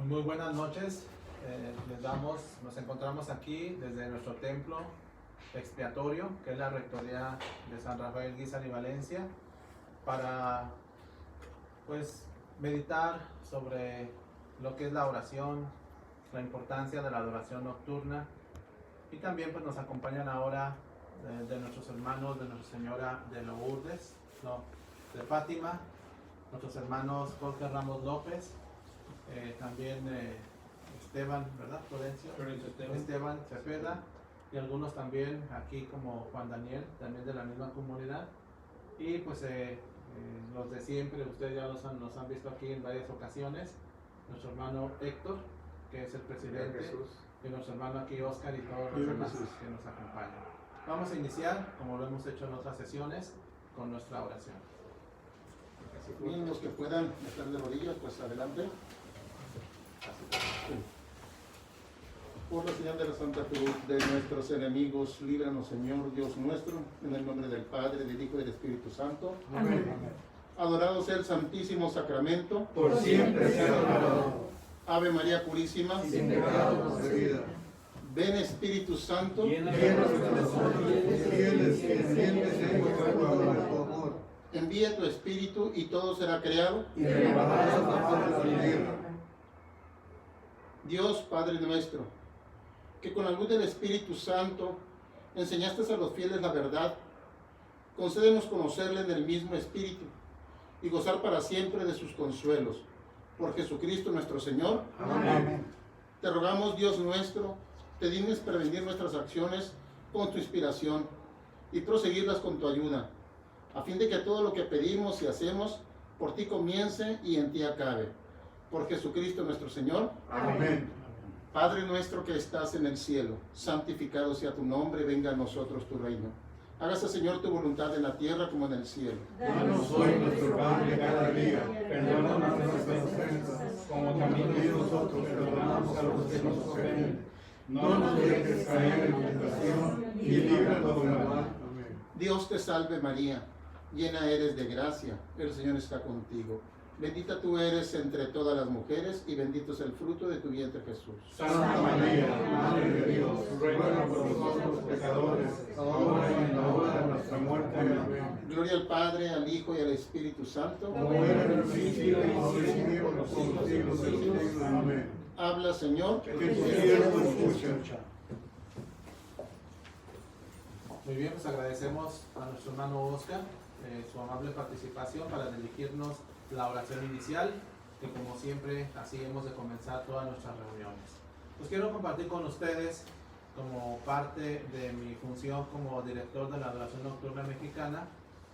Muy buenas noches. Nos encontramos aquí desde nuestro templo expiatorio, que es la Rectoría de San Rafael Guízar y Valencia, para meditar sobre lo que es la oración, la importancia de la adoración nocturna, y también nos acompañan ahora de nuestros hermanos de Nuestra Señora de Lourdes, de Fátima, nuestros hermanos Jorge Ramos López, también Esteban, ¿verdad? Florencio, Esteban Cepeda, y algunos también aquí como Juan Daniel, también de la misma comunidad, y los de siempre, ustedes ya nos han visto aquí en varias ocasiones, nuestro hermano Héctor, que es el presidente, y nuestro hermano aquí Oscar y todos los demás que nos acompañan. Vamos a iniciar, como lo hemos hecho en otras sesiones, con nuestra oración. Bien, los que puedan estar de rodillas, pues adelante. Por la señal de la Santa Cruz de nuestros enemigos, líbranos, Señor Dios nuestro, en el nombre del Padre, del Hijo y del Espíritu Santo. Amén. Adorado sea el Santísimo Sacramento. Por siempre sea adorado. Ave María Purísima. Sin pecado concebida. Ven Espíritu Santo. Llena nuestros corazones fieles que enciendes en nuestro amor. Envía tu Espíritu y todo será creado. Y renovarás la faz de la tierra. Dios Padre nuestro, que con la luz del Espíritu Santo enseñaste a los fieles la verdad, concédenos conocerle en el mismo Espíritu y gozar para siempre de sus consuelos. Por Jesucristo nuestro Señor. Amén. Te rogamos, Dios nuestro, te dignes prevenir nuestras acciones con tu inspiración y proseguirlas con tu ayuda, a fin de que todo lo que pedimos y hacemos por ti comience y en ti acabe. Por Jesucristo nuestro Señor. Amén. Padre nuestro que estás en el cielo, santificado sea tu nombre, venga a nosotros tu reino. Hágase, Señor, tu voluntad en la tierra como en el cielo. Danos hoy nuestro pan de cada día. Perdona nuestras ofensas, como también nosotros perdonamos a los que nos ofenden. No nos dejes caer en tentación y líbranos del mal. Dios te salve María, llena eres de gracia, el Señor está contigo. Bendita tú eres entre todas las mujeres y bendito es el fruto de tu vientre Jesús. Santa María, Madre de Dios, ruega por nosotros pecadores, ahora y en la hora de nuestra muerte. Amén. Gloria al Padre, al Hijo y al Espíritu Santo. Como era en el principio y ahora y por los siglos de los siglos. Amén. Habla, Señor. Que tu siervo escucha. Muy bien, agradecemos a nuestro hermano Oscar su amable participación para dirigirnos la oración inicial, que como siempre así hemos de comenzar todas nuestras reuniones. Pues quiero compartir con ustedes, como parte de mi función como director de la adoración nocturna mexicana,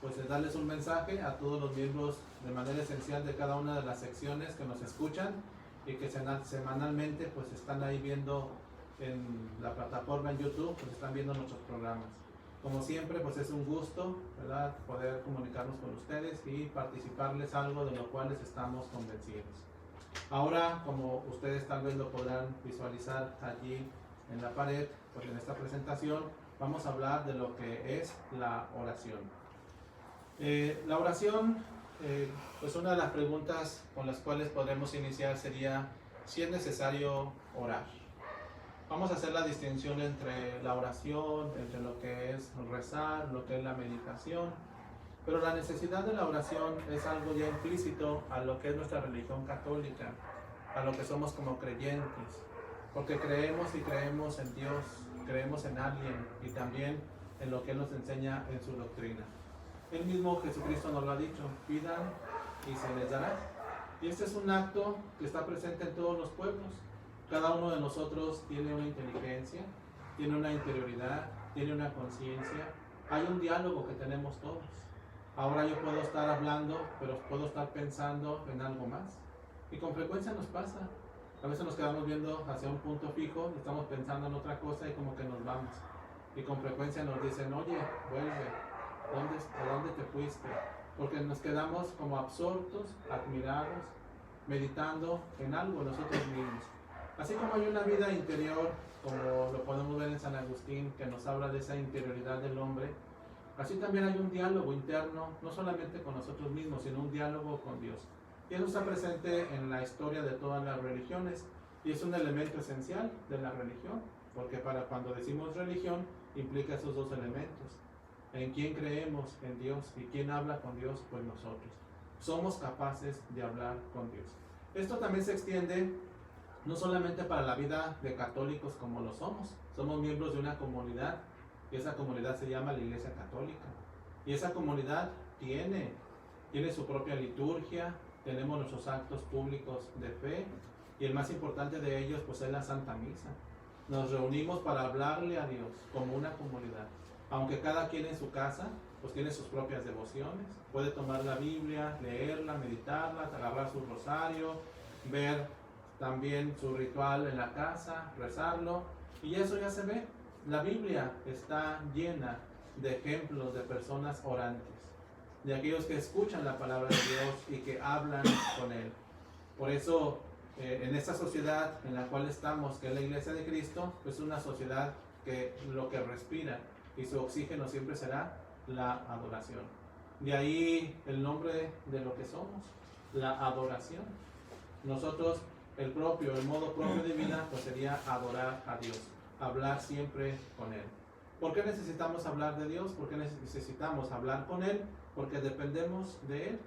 es darles un mensaje a todos los miembros de manera esencial de cada una de las secciones que nos escuchan y que semanalmente están ahí viendo en la plataforma en YouTube, están viendo nuestros programas. Como siempre, es un gusto, ¿verdad?, poder comunicarnos con ustedes y participarles algo de lo cual estamos convencidos. Ahora, como ustedes tal vez lo podrán visualizar allí en la pared, en esta presentación, vamos a hablar de lo que es la oración. La oración, una de las preguntas con las cuales podremos iniciar sería si es necesario orar. Vamos a hacer la distinción entre la oración, entre lo que es rezar, lo que es la meditación, pero la necesidad de la oración es algo ya implícito a lo que es nuestra religión católica, a lo que somos como creyentes, porque creemos en Dios, creemos en alguien y también en lo que Él nos enseña en su doctrina. Él mismo, Jesucristo, nos lo ha dicho: pidan y se les dará. Y este es un acto que está presente en todos los pueblos. Cada uno de nosotros tiene una inteligencia, tiene una interioridad, tiene una conciencia. Hay un diálogo que tenemos todos. Ahora yo puedo estar hablando, pero puedo estar pensando en algo más. Y con frecuencia nos pasa. A veces nos quedamos viendo hacia un punto fijo y estamos pensando en otra cosa y como que nos vamos. Y con frecuencia nos dicen: oye, vuelve, ¿a dónde te fuiste? Porque nos quedamos como absortos, admirados, meditando en algo nosotros mismos. Así como hay una vida interior, como lo podemos ver en San Agustín, que nos habla de esa interioridad del hombre, así también hay un diálogo interno, no solamente con nosotros mismos, sino un diálogo con Dios. Y eso está presente en la historia de todas las religiones y es un elemento esencial de la religión, porque para cuando decimos religión implica esos dos elementos. ¿En quién creemos? En Dios. ¿Y quién habla con Dios? Pues nosotros. Somos capaces de hablar con Dios. Esto también se extiende no solamente para la vida de católicos como lo somos. Somos miembros de una comunidad y esa comunidad se llama la Iglesia Católica. Y esa comunidad tiene su propia liturgia, tenemos nuestros actos públicos de fe y el más importante de ellos pues es la Santa Misa. Nos reunimos para hablarle a Dios como una comunidad. Aunque cada quien en su casa pues tiene sus propias devociones, puede tomar la Biblia, leerla, meditarla, agarrar su rosario, ver también su ritual en la casa, rezarlo, y eso ya se ve. La Biblia está llena de ejemplos de personas orantes, de aquellos que escuchan la palabra de Dios y que hablan con Él. Por eso en esta sociedad en la cual estamos, que es la Iglesia de Cristo, es una sociedad que lo que respira y su oxígeno siempre será la adoración. De ahí el nombre de lo que somos, la adoración. Nosotros, el modo propio de vida, pues sería adorar a Dios, hablar siempre con Él. ¿Por qué necesitamos hablar de Dios? ¿Por qué necesitamos hablar con Él? Porque dependemos de Él.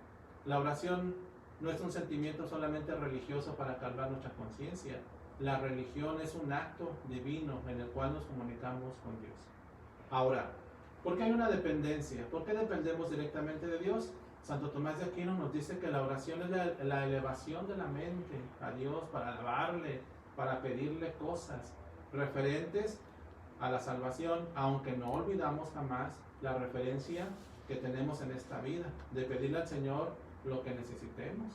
La oración no es un sentimiento solamente religioso para calmar nuestra conciencia. La religión es un acto divino en el cual nos comunicamos con Dios. Ahora, ¿por qué hay una dependencia? ¿Por qué dependemos directamente de Dios? Santo Tomás de Aquino nos dice que la oración es la elevación de la mente a Dios para alabarle, para pedirle cosas referentes a la salvación, aunque no olvidamos jamás la referencia que tenemos en esta vida, de pedirle al Señor lo que necesitemos.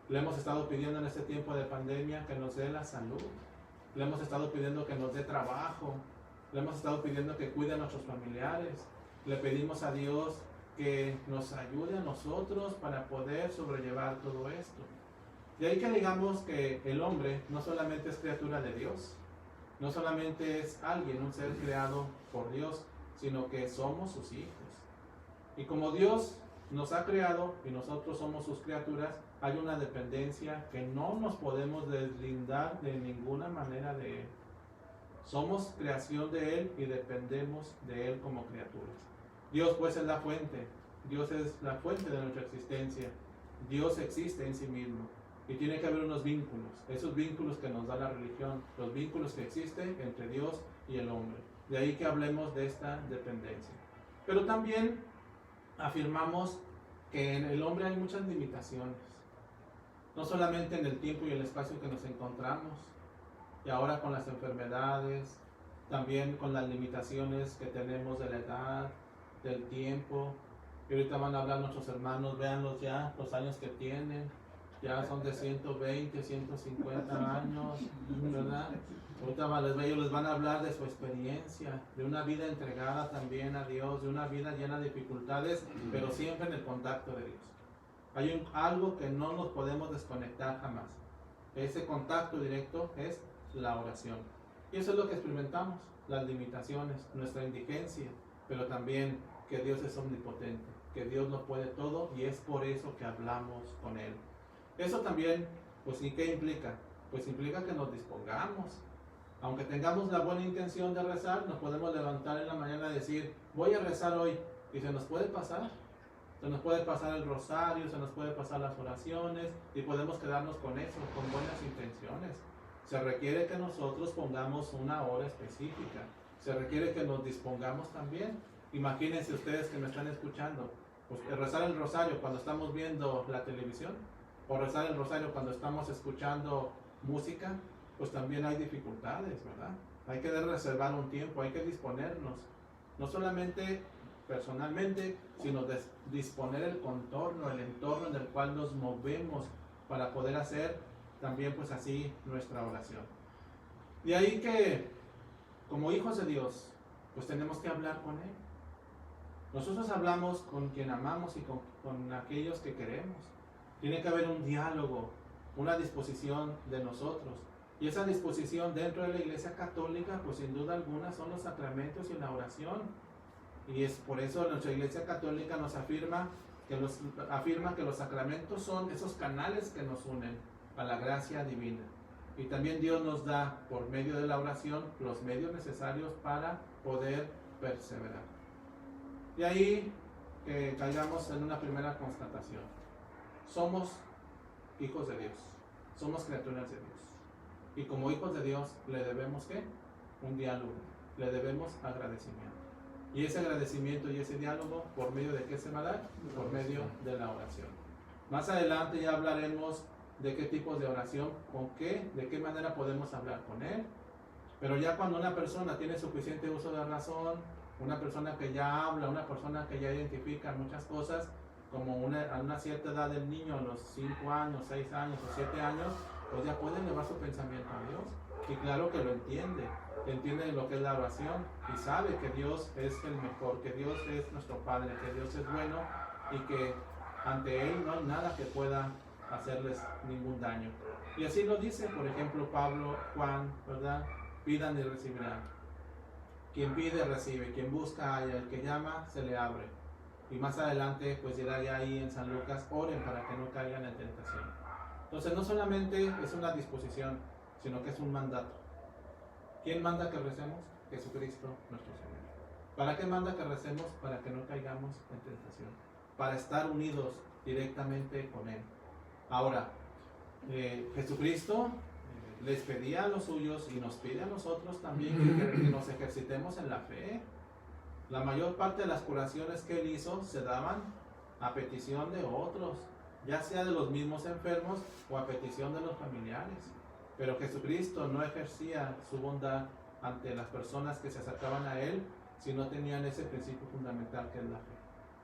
Le hemos estado pidiendo en este tiempo de pandemia que nos dé la salud, le hemos estado pidiendo que nos dé trabajo, le hemos estado pidiendo que cuide a nuestros familiares, le pedimos a Dios que nos ayude a nosotros para poder sobrellevar todo esto. De ahí que digamos que el hombre no solamente es criatura de Dios, no solamente es alguien, un ser creado por Dios, sino que somos sus hijos. Y como Dios nos ha creado y nosotros somos sus criaturas, hay una dependencia que no nos podemos deslindar de ninguna manera de Él. Somos creación de Él y dependemos de Él como criaturas. Dios pues es la fuente, Dios es la fuente de nuestra existencia, Dios existe en sí mismo y tiene que haber unos vínculos, esos vínculos que nos da la religión, los vínculos que existen entre Dios y el hombre. De ahí que hablemos de esta dependencia. Pero también afirmamos que en el hombre hay muchas limitaciones, no solamente en el tiempo y el espacio que nos encontramos, y ahora con las enfermedades, también con las limitaciones que tenemos de la edad, del tiempo. Y ahorita van a hablar nuestros hermanos, véanlos ya, los años que tienen, ya son de 120, 150 años, ¿verdad? Ahorita ellos les van a hablar de su experiencia, de una vida entregada también a Dios, de una vida llena de dificultades, pero siempre en el contacto de Dios. Hay algo que no nos podemos desconectar jamás. Ese contacto directo es la oración. Y eso es lo que experimentamos, las limitaciones, nuestra indigencia, pero también que Dios es omnipotente, que Dios lo puede todo y es por eso que hablamos con Él. Eso también, pues, ¿y qué implica? Pues implica que nos dispongamos. Aunque tengamos la buena intención de rezar, nos podemos levantar en la mañana y decir, voy a rezar hoy, y se nos puede pasar. Se nos puede pasar el rosario, se nos puede pasar las oraciones y podemos quedarnos con eso, con buenas intenciones. Se requiere que nosotros pongamos una hora específica. Se requiere que nos dispongamos también. Imagínense ustedes que me están escuchando, pues rezar el rosario cuando estamos viendo la televisión o rezar el rosario cuando estamos escuchando música, pues también hay dificultades, ¿verdad? Hay que reservar un tiempo, hay que disponernos, no solamente personalmente, sino disponer el contorno, el entorno en el cual nos movemos para poder hacer también pues así nuestra oración. De ahí que como hijos de Dios pues tenemos que hablar con Él. Nosotros hablamos con quien amamos y con aquellos que queremos. Tiene que haber un diálogo, una disposición de nosotros. Y esa disposición dentro de la Iglesia Católica pues sin duda alguna son los sacramentos y la oración. Y es por eso nuestra Iglesia Católica nos afirma afirma que los sacramentos son esos canales que nos unen a la gracia divina. Y también Dios nos da, por medio de la oración, los medios necesarios para poder perseverar. Y ahí que caigamos en una primera constatación. Somos hijos de Dios. Somos criaturas de Dios. Y como hijos de Dios, le debemos ¿qué? Un diálogo. Le debemos agradecimiento. Y ese agradecimiento y ese diálogo, ¿por medio de qué se va a dar? Por medio de la oración. Más adelante ya hablaremos de qué tipos de oración, de qué manera podemos hablar con Él. Pero ya cuando una persona tiene suficiente uso de razón, una persona que ya habla, una persona que ya identifica muchas cosas, como a una cierta edad del niño, a los 5 años, 6 años o 7 años, pues ya puede elevar su pensamiento a Dios. Y claro que lo entiende lo que es la oración y sabe que Dios es el mejor, que Dios es nuestro Padre, que Dios es bueno y que ante Él no hay nada que pueda hacerles ningún daño. Y así lo dice, por ejemplo, Pablo, Juan, ¿verdad? Pidan y recibirán. Quien pide, recibe. Quien busca, halla. El que llama, se le abre. Y más adelante, pues dirá ya ahí en San Lucas, oren para que no caigan en tentación. Entonces, no solamente es una disposición, sino que es un mandato. ¿Quién manda que recemos? Jesucristo, nuestro Señor. ¿Para qué manda que recemos? Para que no caigamos en tentación. Para estar unidos directamente con Él. Ahora, Jesucristo les pedía a los suyos y nos pide a nosotros también que nos ejercitemos en la fe. La mayor parte de las curaciones que Él hizo se daban a petición de otros, ya sea de los mismos enfermos o a petición de los familiares. Pero Jesucristo no ejercía su bondad ante las personas que se acercaban a Él si no tenían ese principio fundamental que es la fe.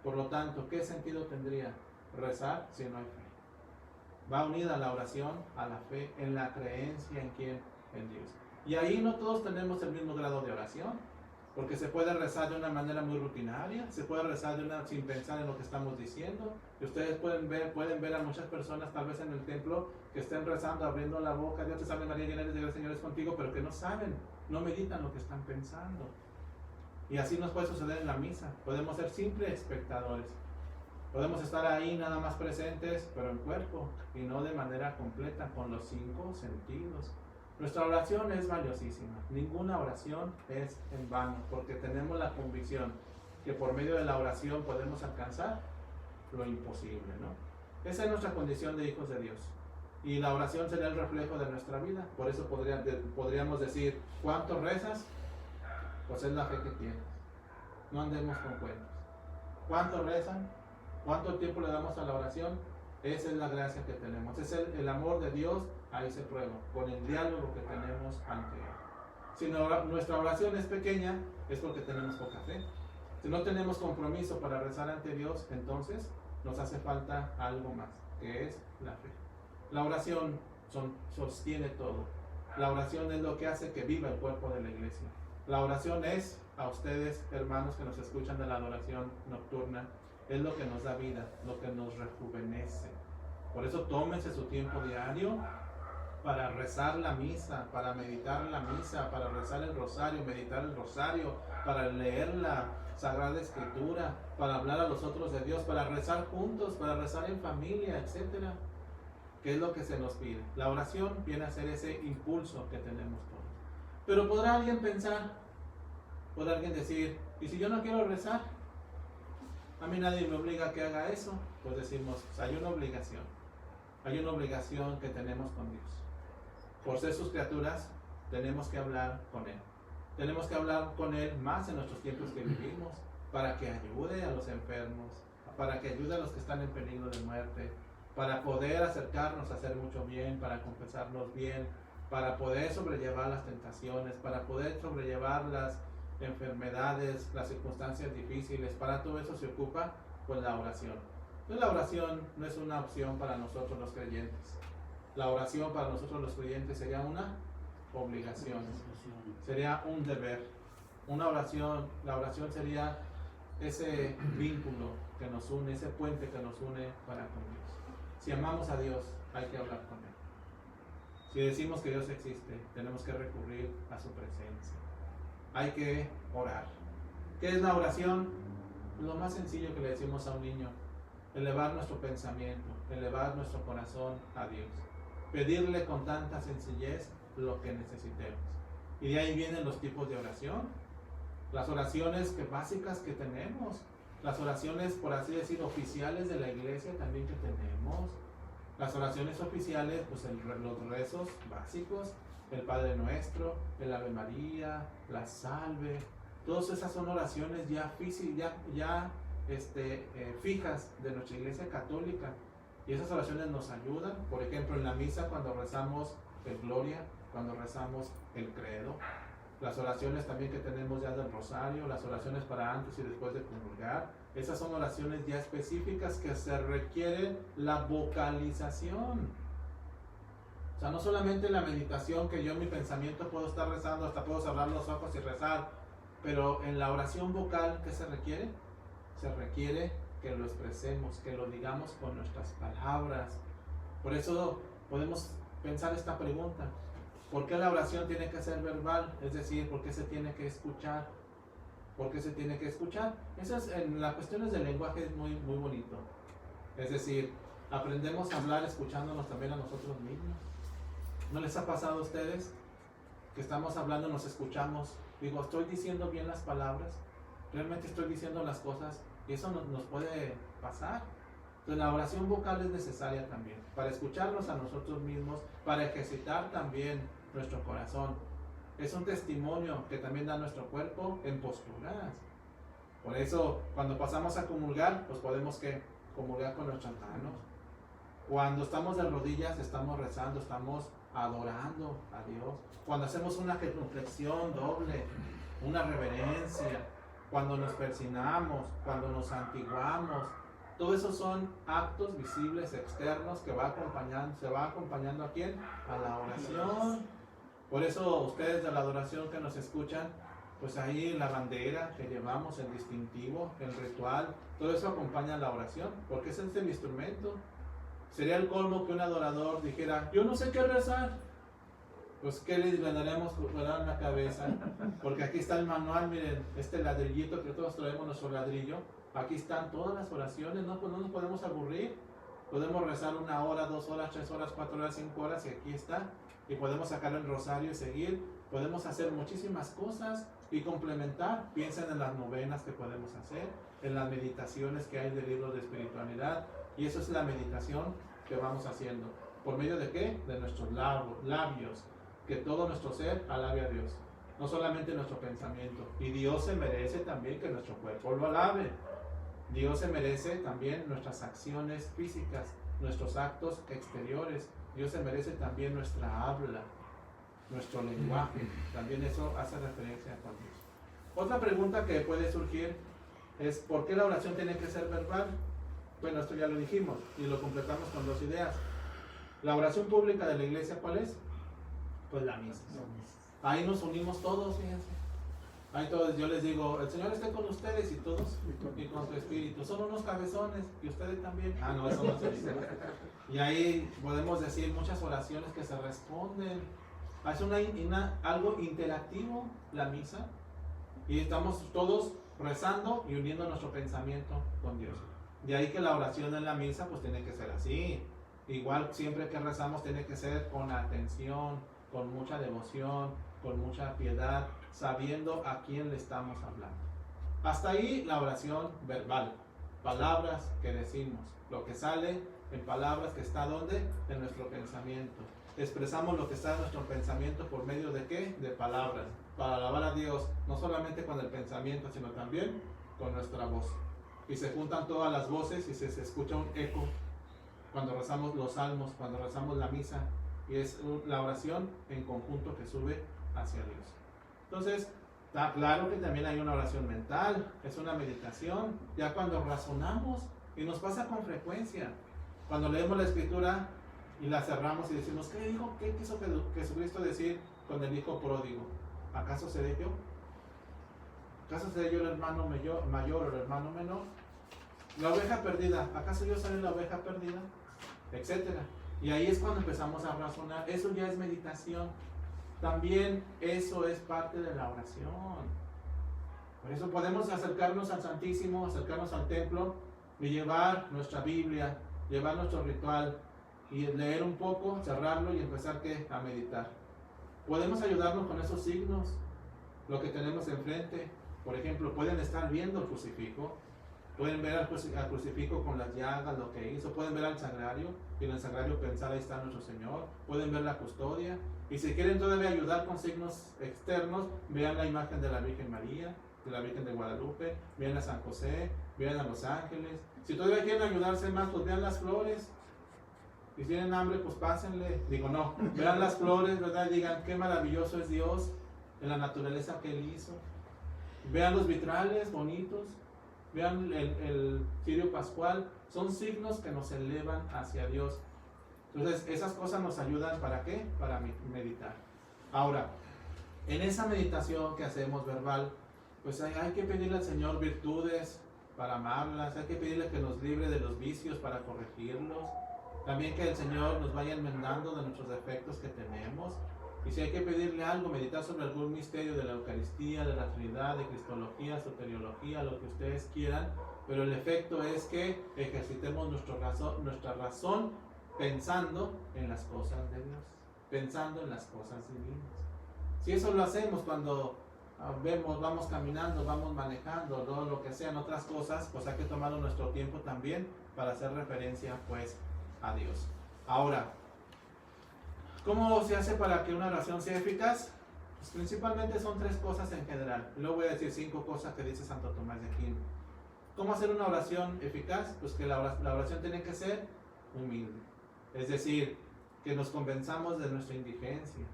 Por lo tanto, ¿qué sentido tendría rezar si no hay fe? Va unida la oración a la fe, en la creencia en quién, en Dios. Y ahí no todos tenemos el mismo grado de oración, porque se puede rezar de una manera muy rutinaria, se puede rezar sin pensar en lo que estamos diciendo. Y ustedes pueden ver a muchas personas, tal vez en el templo, que estén rezando, abriendo la boca, Dios te salve María, llena eres de gracia, el Señor es contigo, pero que no saben, no meditan lo que están pensando. Y así nos puede suceder en la misa. Podemos ser simples espectadores. Podemos estar ahí nada más presentes, pero en cuerpo, y no de manera completa, con los 5 sentidos. Nuestra oración es valiosísima. Ninguna oración es en vano, porque tenemos la convicción que por medio de la oración podemos alcanzar lo imposible, ¿no? Esa es nuestra condición de hijos de Dios. Y la oración será el reflejo de nuestra vida. Por eso podríamos decir, ¿cuánto rezas? Pues es la fe que tienes. No andemos con cuentos. ¿Cuánto rezan? ¿Cuánto tiempo le damos a la oración? Esa es la gracia que tenemos. Es el amor de Dios, ahí se prueba, con el diálogo que tenemos ante Él. Si nuestra oración es pequeña, es porque tenemos poca fe. Si no tenemos compromiso para rezar ante Dios, entonces nos hace falta algo más, que es la fe. La oración sostiene todo. La oración es lo que hace que viva el cuerpo de la iglesia. La oración es, a ustedes, hermanos que nos escuchan de la adoración nocturna, es lo que nos da vida, lo que nos rejuvenece. Por eso tómense su tiempo diario para rezar la misa, para meditar la misa, para rezar el rosario, meditar el rosario, para leer la Sagrada Escritura, para hablar a los otros de Dios, para rezar juntos, para rezar en familia, etc. ¿Qué es lo que se nos pide? La oración viene a ser ese impulso que tenemos todos. Pero podrá alguien pensar, podrá alguien decir, ¿y si yo no quiero rezar? A mí nadie me obliga a que haga eso. Pues decimos, hay una obligación. Hay una obligación que tenemos con Dios. Por ser sus criaturas, tenemos que hablar con Él. Tenemos que hablar con Él más en nuestros tiempos que vivimos, para que ayude a los enfermos, para que ayude a los que están en peligro de muerte, para poder acercarnos a hacer mucho bien, para confesarnos bien, para poder sobrellevar las tentaciones, para poder sobrellevar las enfermedades, las circunstancias difíciles. Para todo eso se ocupa pues la oración. Entonces la oración no es una opción para nosotros los creyentes. La oración para nosotros los creyentes sería una obligación, sería un deber. La oración sería ese vínculo que nos une, ese puente que nos une para con Dios. Si amamos a Dios, hay que hablar con Él. Si decimos que Dios existe, tenemos que recurrir a su presencia. Hay que orar. ¿Qué es la oración? Lo más sencillo que le decimos a un niño. elevar nuestro pensamiento, elevar nuestro corazón a Dios, pedirle con tanta sencillez lo que necesitemos. Y de ahí vienen los tipos de oración, las oraciones básicas que tenemos, las oraciones, por así decir, oficiales de la iglesia también que tenemos, las oraciones oficiales, pues los rezos básicos, el Padre Nuestro, el Ave María, la Salve, todas esas son oraciones fijas de nuestra iglesia católica, y esas oraciones nos ayudan. Por ejemplo, en la misa, cuando rezamos el Gloria, cuando rezamos el Credo, las oraciones también que tenemos ya del Rosario, las oraciones para antes y después de comulgar, esas son oraciones ya específicas que se requiere la vocalización. O sea, no solamente la meditación, que yo en mi pensamiento puedo estar rezando, hasta puedo cerrar los ojos y rezar, pero en la oración vocal, ¿qué se requiere? Se requiere que lo expresemos, que lo digamos con nuestras palabras. Por eso podemos pensar esta pregunta: ¿por qué la oración tiene que ser verbal? Es decir, ¿por qué se tiene que escuchar? ¿Por qué se tiene que escuchar? Eso es, en las cuestiones del lenguaje, es muy, muy bonito. Es decir, aprendemos a hablar escuchándonos también a nosotros mismos. ¿No les ha pasado a ustedes que estamos hablando, nos escuchamos? Digo, ¿estoy diciendo bien las palabras? ¿Realmente estoy diciendo las cosas? Y eso nos puede pasar. Entonces la oración vocal es necesaria también, para escucharnos a nosotros mismos, para ejercitar también nuestro corazón. Es un testimonio que también da nuestro cuerpo en posturas. Por eso, cuando pasamos a comulgar, pues podemos comulgar con nuestras manos. Cuando estamos de rodillas, estamos rezando, estamos adorando a Dios. Cuando hacemos una genuflexión doble, una reverencia, cuando nos persignamos, cuando nos santiguamos, todo eso son actos visibles externos que se va acompañando ¿a quién? A la oración. Por eso ustedes de la adoración que nos escuchan, pues ahí la bandera que llevamos, el distintivo, el ritual, todo eso acompaña a la oración, porque ese es el instrumento. Sería el colmo que un adorador dijera, yo no sé qué rezar. Pues ¿qué le daremos en la cabeza? Porque aquí está el manual, miren, este ladrillito que todos traemos, nuestro ladrillo. Aquí están todas las oraciones, ¿no? Pues no nos podemos aburrir. Podemos rezar 1 hora, 2 horas, 3 horas, 4 horas, 5 horas, y aquí está. Y podemos sacar el rosario y seguir. Podemos hacer muchísimas cosas y complementar. Piensen en las novenas que podemos hacer, en las meditaciones que hay del libro de espiritualidad. Y eso es la meditación que vamos haciendo. ¿Por medio de qué? De nuestros labios. Que todo nuestro ser alabe a Dios. No solamente nuestro pensamiento. Y Dios se merece también que nuestro cuerpo lo alabe. Dios se merece también nuestras acciones físicas, nuestros actos exteriores. Dios se merece también nuestra habla, nuestro lenguaje. También eso hace referencia con Dios. Otra pregunta que puede surgir es ¿por qué la oración tiene que ser verbal? Bueno, esto ya lo dijimos y lo completamos con 2 ideas. La oración pública de la iglesia, ¿cuál es? Pues la misa. Ahí nos unimos todos, fíjense. Ahí todos, yo les digo, el Señor esté con ustedes y todos, y con su espíritu. Son unos cabezones, y ustedes también. Ah, no, eso no se dice. Y ahí podemos decir muchas oraciones que se responden. Es algo interactivo la misa, y estamos todos rezando y uniendo nuestro pensamiento con Dios. De ahí que la oración en la misa pues tiene que ser así. Igual siempre que rezamos tiene que ser con atención, con mucha devoción, con mucha piedad, sabiendo a quién le estamos hablando. Hasta ahí la oración verbal, palabras que decimos, lo que sale en palabras que está ¿dónde? En nuestro pensamiento. Expresamos lo que está en nuestro pensamiento por medio de ¿qué? De palabras, para alabar a Dios, no solamente con el pensamiento, sino también con nuestra voz. Y se juntan todas las voces y se escucha un eco cuando rezamos los salmos, cuando rezamos la misa, y es la oración en conjunto que sube hacia Dios. Entonces, está claro que también hay una oración mental, es una meditación, ya cuando razonamos, y nos pasa con frecuencia, cuando leemos la escritura y la cerramos y decimos, ¿qué quiso Jesucristo decir con el hijo pródigo? ¿Acaso seré yo? ¿Acaso seré yo el hermano mayor o el hermano menor? La oveja perdida, ¿acaso yo seré la oveja perdida? Etcétera. Y ahí es cuando empezamos a razonar. Eso ya es meditación. También eso es parte de la oración. Por eso podemos acercarnos al Santísimo, acercarnos al templo y llevar nuestra Biblia, llevar nuestro ritual y leer un poco, cerrarlo y empezar a meditar. Podemos ayudarnos con esos signos, lo que tenemos enfrente. Por ejemplo, pueden estar viendo el crucifijo, pueden ver al crucifijo con las llagas, lo que hizo, pueden ver al sagrario y en el sagrario pensar ahí está nuestro Señor, pueden ver la custodia y si quieren todavía ayudar con signos externos, vean la imagen de la Virgen María, de la Virgen de Guadalupe, vean a San José, vean a los ángeles. Si todavía quieren ayudarse más, pues vean las flores. Y si tienen hambre, pues pásenle. Digo, no, vean las flores, ¿verdad? Digan qué maravilloso es Dios en la naturaleza que Él hizo. Vean los vitrales bonitos, vean el cirio pascual. Son signos que nos elevan hacia Dios. Entonces, esas cosas nos ayudan, ¿para qué? Para meditar. Ahora, en esa meditación que hacemos verbal, pues hay que pedirle al Señor virtudes para amarlas, hay que pedirle que nos libre de los vicios para corregirlos, también que el Señor nos vaya enmendando de nuestros defectos que tenemos, y si hay que pedirle algo, meditar sobre algún misterio de la Eucaristía, de la Trinidad, de Cristología, soteriología, lo que ustedes quieran, pero el efecto es que ejercitemos nuestra razón pensando en las cosas de Dios, pensando en las cosas divinas. Si eso lo hacemos cuando vamos caminando, vamos manejando, todo lo que sean otras cosas, pues hay que tomar nuestro tiempo también para hacer referencia pues a Dios. Ahora, ¿cómo se hace para que una oración sea eficaz? Pues principalmente son 3 cosas en general. Luego voy a decir 5 cosas que dice Santo Tomás de Aquino. ¿Cómo hacer una oración eficaz? Pues que la oración tiene que ser humilde. Es decir, que nos convenzamos de nuestra indigencia,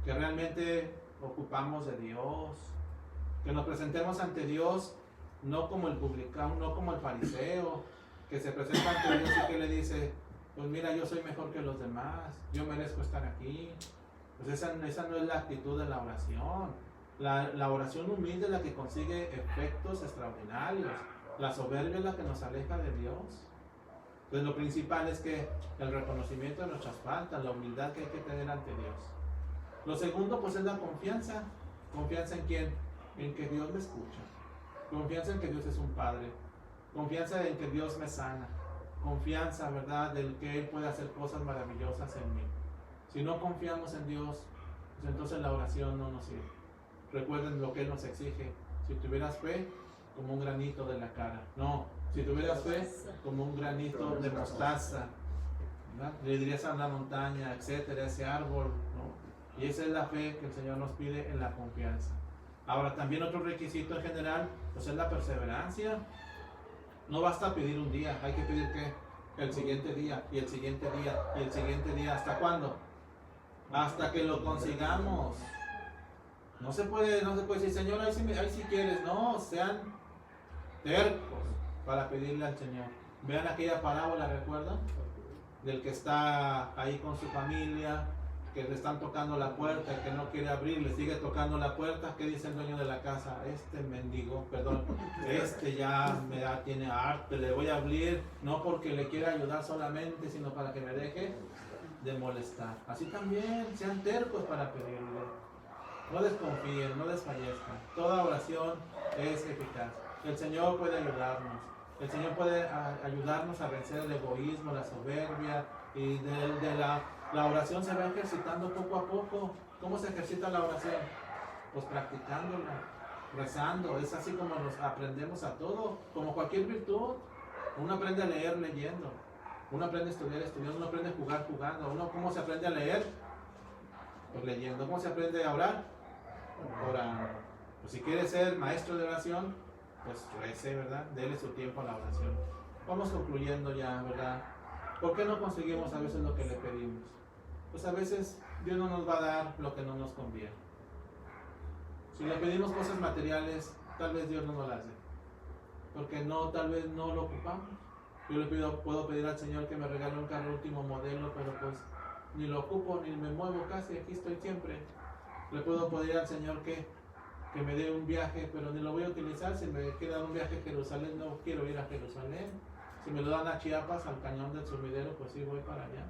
que realmente ocupamos de Dios, que nos presentemos ante Dios no como el publicano, no como el fariseo, que se presenta ante Dios y que le dice, pues mira, yo soy mejor que los demás, yo merezco estar aquí. Pues esa no es la actitud de la oración. La oración humilde es la que consigue efectos extraordinarios. La soberbia es la que nos aleja de Dios. Entonces lo principal es que el reconocimiento de nuestras faltas, la humildad que hay que tener ante Dios. Lo segundo pues es la confianza. ¿Confianza en quién? En que Dios me escucha. Confianza en que Dios es un Padre. Confianza en que Dios me sana. Confianza, ¿verdad?, del que Él puede hacer cosas maravillosas en mí. Si no confiamos en Dios, pues entonces la oración no nos sirve. Recuerden lo que Él nos exige. Si tuvieras fe, como un granito de la cara. No, si tuvieras fe, como un granito de mostaza, ¿verdad? Le dirías a una montaña, etcétera, ese árbol, ¿no? Y esa es la fe que el Señor nos pide en la confianza. Ahora, también otro requisito en general, pues es la perseverancia. No basta pedir un día, hay que pedir que el siguiente día, y el siguiente día, y el siguiente día. ¿Hasta cuándo? Hasta que lo consigamos. No se puede decir, Señor, ahí sí quieres. No, sean tercos para pedirle al Señor. Vean aquella parábola, ¿recuerdan? Del que está ahí con su familia, que le están tocando la puerta y que no quiere abrir, le sigue tocando la puerta. ¿Qué dice el dueño de la casa? Este ya me tiene harto, le voy a abrir, no porque le quiera ayudar solamente, sino para que me deje de molestar. Así también, sean tercos para pedirle. No desconfíen, no desfallezcan. Toda oración es eficaz. El Señor puede ayudarnos. El Señor puede ayudarnos a vencer el egoísmo, la soberbia, y la oración se va ejercitando poco a poco. ¿Cómo se ejercita la oración? Pues practicándola, rezando. Es así como nos aprendemos a todo, como cualquier virtud. Uno aprende a leer leyendo, uno aprende a estudiar estudiando, uno aprende a jugar jugando. Uno, ¿cómo se aprende a leer? Pues leyendo. ¿Cómo se aprende a orar? Orando. Pues si quiere ser maestro de oración, pues rece, ¿verdad? Dele su tiempo a la oración. Vamos concluyendo ya, ¿verdad? ¿Por qué no conseguimos a veces lo que le pedimos? Pues a veces Dios no nos va a dar lo que no nos conviene. Si le pedimos cosas materiales, tal vez Dios no nos las dé, porque tal vez no lo ocupamos. Yo puedo pedir al Señor que me regale un carro último modelo, pero pues ni lo ocupo, ni me muevo casi, aquí estoy siempre. Le puedo pedir al Señor que me dé un viaje, pero ni lo voy a utilizar. Si me quiere dar un viaje a Jerusalén, no quiero ir a Jerusalén. Si me lo dan a Chiapas, al cañón del Sumidero, pues sí voy para allá.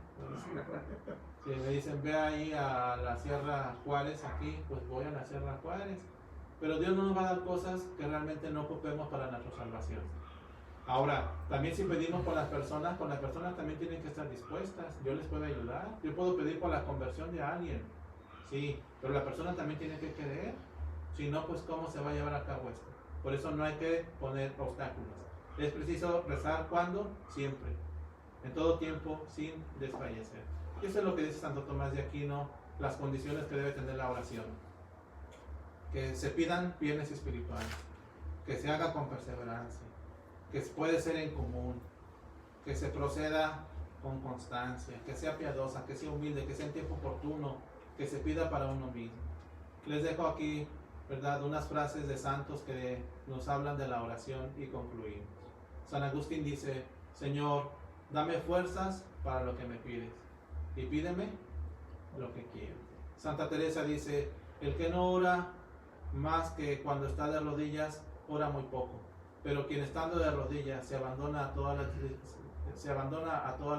Si me dicen ve ahí a la Sierra Juárez aquí, pues voy a la Sierra Juárez. Pero Dios no nos va a dar cosas que realmente no ocupemos para nuestra salvación. Ahora, también si pedimos por las personas también tienen que estar dispuestas. Yo les puedo ayudar. Yo puedo pedir por la conversión de alguien. Sí, pero la persona también tiene que querer. Si no, pues ¿cómo se va a llevar a cabo esto? Por eso no hay que poner obstáculos. Es preciso rezar ¿cuándo? Siempre. En todo tiempo, sin desfallecer. Y eso es lo que dice Santo Tomás de Aquino, las condiciones que debe tener la oración. Que se pidan bienes espirituales. Que se haga con perseverancia. Que puede ser en común, que se proceda con constancia, que sea piadosa, que sea humilde, que sea en tiempo oportuno, que se pida para uno mismo. Les dejo aquí, ¿verdad?, unas frases de santos que nos hablan de la oración y concluimos. San Agustín dice: Señor, dame fuerzas para lo que me pides y pídeme lo que quiero. Santa Teresa dice: el que no ora más que cuando está de rodillas, ora muy poco. Pero quien estando de rodillas se abandona a todas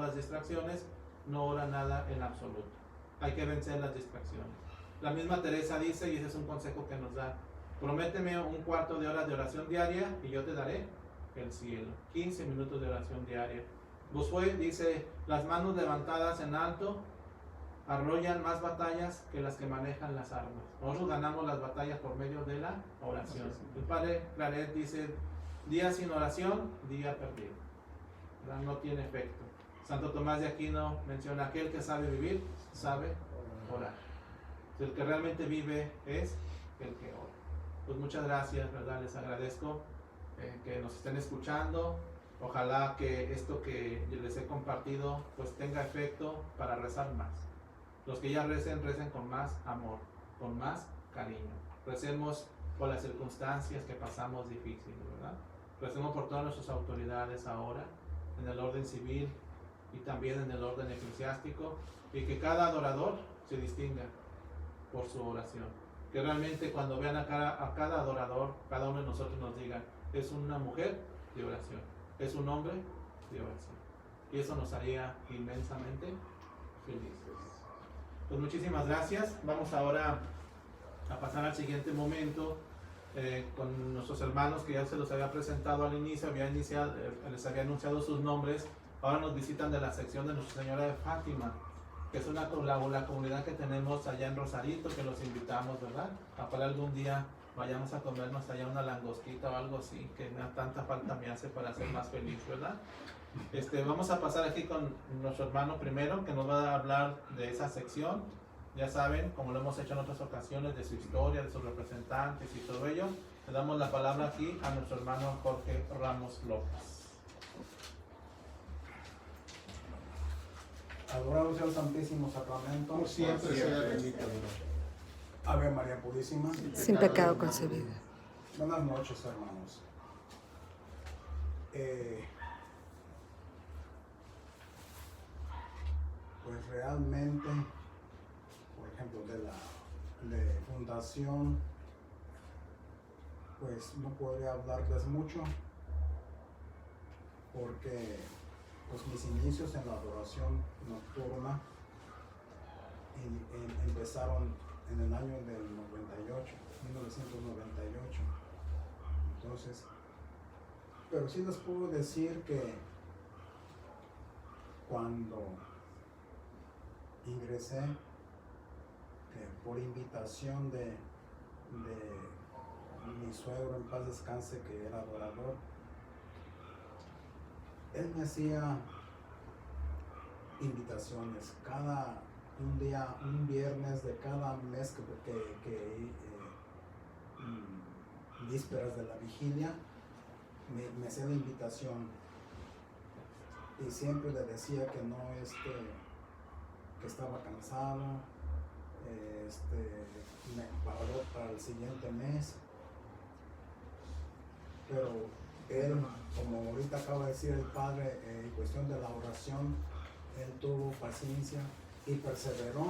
las distracciones, no ora nada en absoluto. Hay que vencer las distracciones. La misma Teresa dice, y ese es un consejo que nos da: prométeme un cuarto de hora de oración diaria y yo te daré el cielo. 15 minutos de oración diaria. Bossuet dice: las manos levantadas en alto arrollan más batallas que las que manejan las armas. Nosotros ganamos las batallas por medio de la oración. El padre Claret dice: día sin oración, día perdido. ¿Verdad? No tiene efecto. Santo Tomás de Aquino menciona: aquel que sabe vivir, sabe orar. El que realmente vive es el que ora. Pues muchas gracias, ¿verdad? Les agradezco que nos estén escuchando. Ojalá que esto que les he compartido pues tenga efecto para rezar más. Los que ya recen con más amor, con más cariño. Recemos por las circunstancias que pasamos difíciles, ¿verdad? Recemos por todas nuestras autoridades ahora, en el orden civil y también en el orden eclesiástico, y que cada adorador se distinga por su oración. Que realmente cuando vean a cada adorador, cada uno de nosotros nos diga: es una mujer de oración, es un hombre de oración. Y eso nos haría inmensamente felices. Pues muchísimas gracias. Vamos ahora a pasar al siguiente momento con nuestros hermanos que ya se los había presentado al inicio, les había anunciado sus nombres. Ahora nos visitan de la sección de Nuestra Señora de Fátima, que es la comunidad que tenemos allá en Rosarito, que los invitamos, ¿verdad? A para algún día vayamos a comernos allá una langostita o algo así, que tanta falta me hace para ser más feliz, ¿verdad? Vamos a pasar aquí con nuestro hermano primero, que nos va a hablar de esa sección. Ya saben, como lo hemos hecho en otras ocasiones, de su historia, de sus representantes y todo ello. Le damos la palabra aquí a nuestro hermano Jorge Ramos López. Adorado sea el Santísimo Sacramento. Por siempre sea bendito. Ave María Purísima. Sin pecado concebida. Buenas noches, hermanos. Pues realmente, por ejemplo, de fundación, pues no podría hablarles mucho, porque pues mis inicios en la adoración nocturna empezaron en el año del 1998. Entonces, pero sí les puedo decir que cuando ingresé, por invitación de mi suegro, en paz descanse, que era adorador, él me hacía invitaciones un viernes de cada mes vísperas de la vigilia, me hacía la invitación, y siempre le decía que no, que estaba cansado, para el siguiente mes. Pero él, como ahorita acaba de decir el padre, en cuestión de la oración, él tuvo paciencia y perseveró,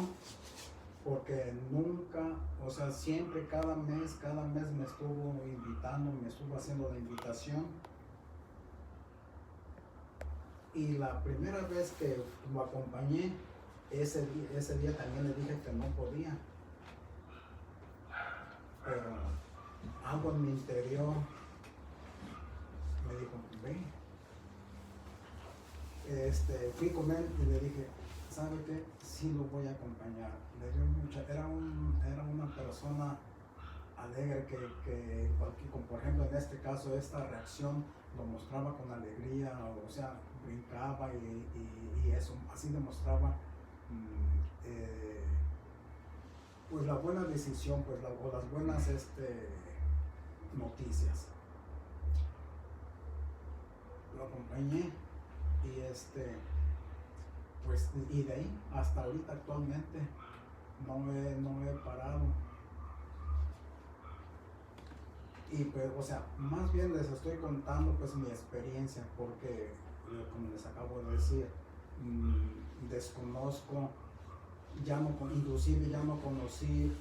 porque nunca, o sea, siempre cada mes me estuvo invitando, me estuvo haciendo la invitación. Y la primera vez que lo acompañé, ese día también le dije que no podía, pero algo en mi interior me dijo: ve, fui con él y le dije, ¿sabe qué? Sí lo voy a acompañar. Le dio era una persona alegre que por ejemplo en este caso esta reacción lo mostraba con alegría, o sea, brincaba y eso, así demostraba pues la buena decisión, pues o las buenas noticias. Lo acompañé y pues y de ahí hasta ahorita actualmente no he parado. Y pues, o sea, más bien les estoy contando pues mi experiencia, porque como les acabo de decir, desconozco, inclusive ya no conocí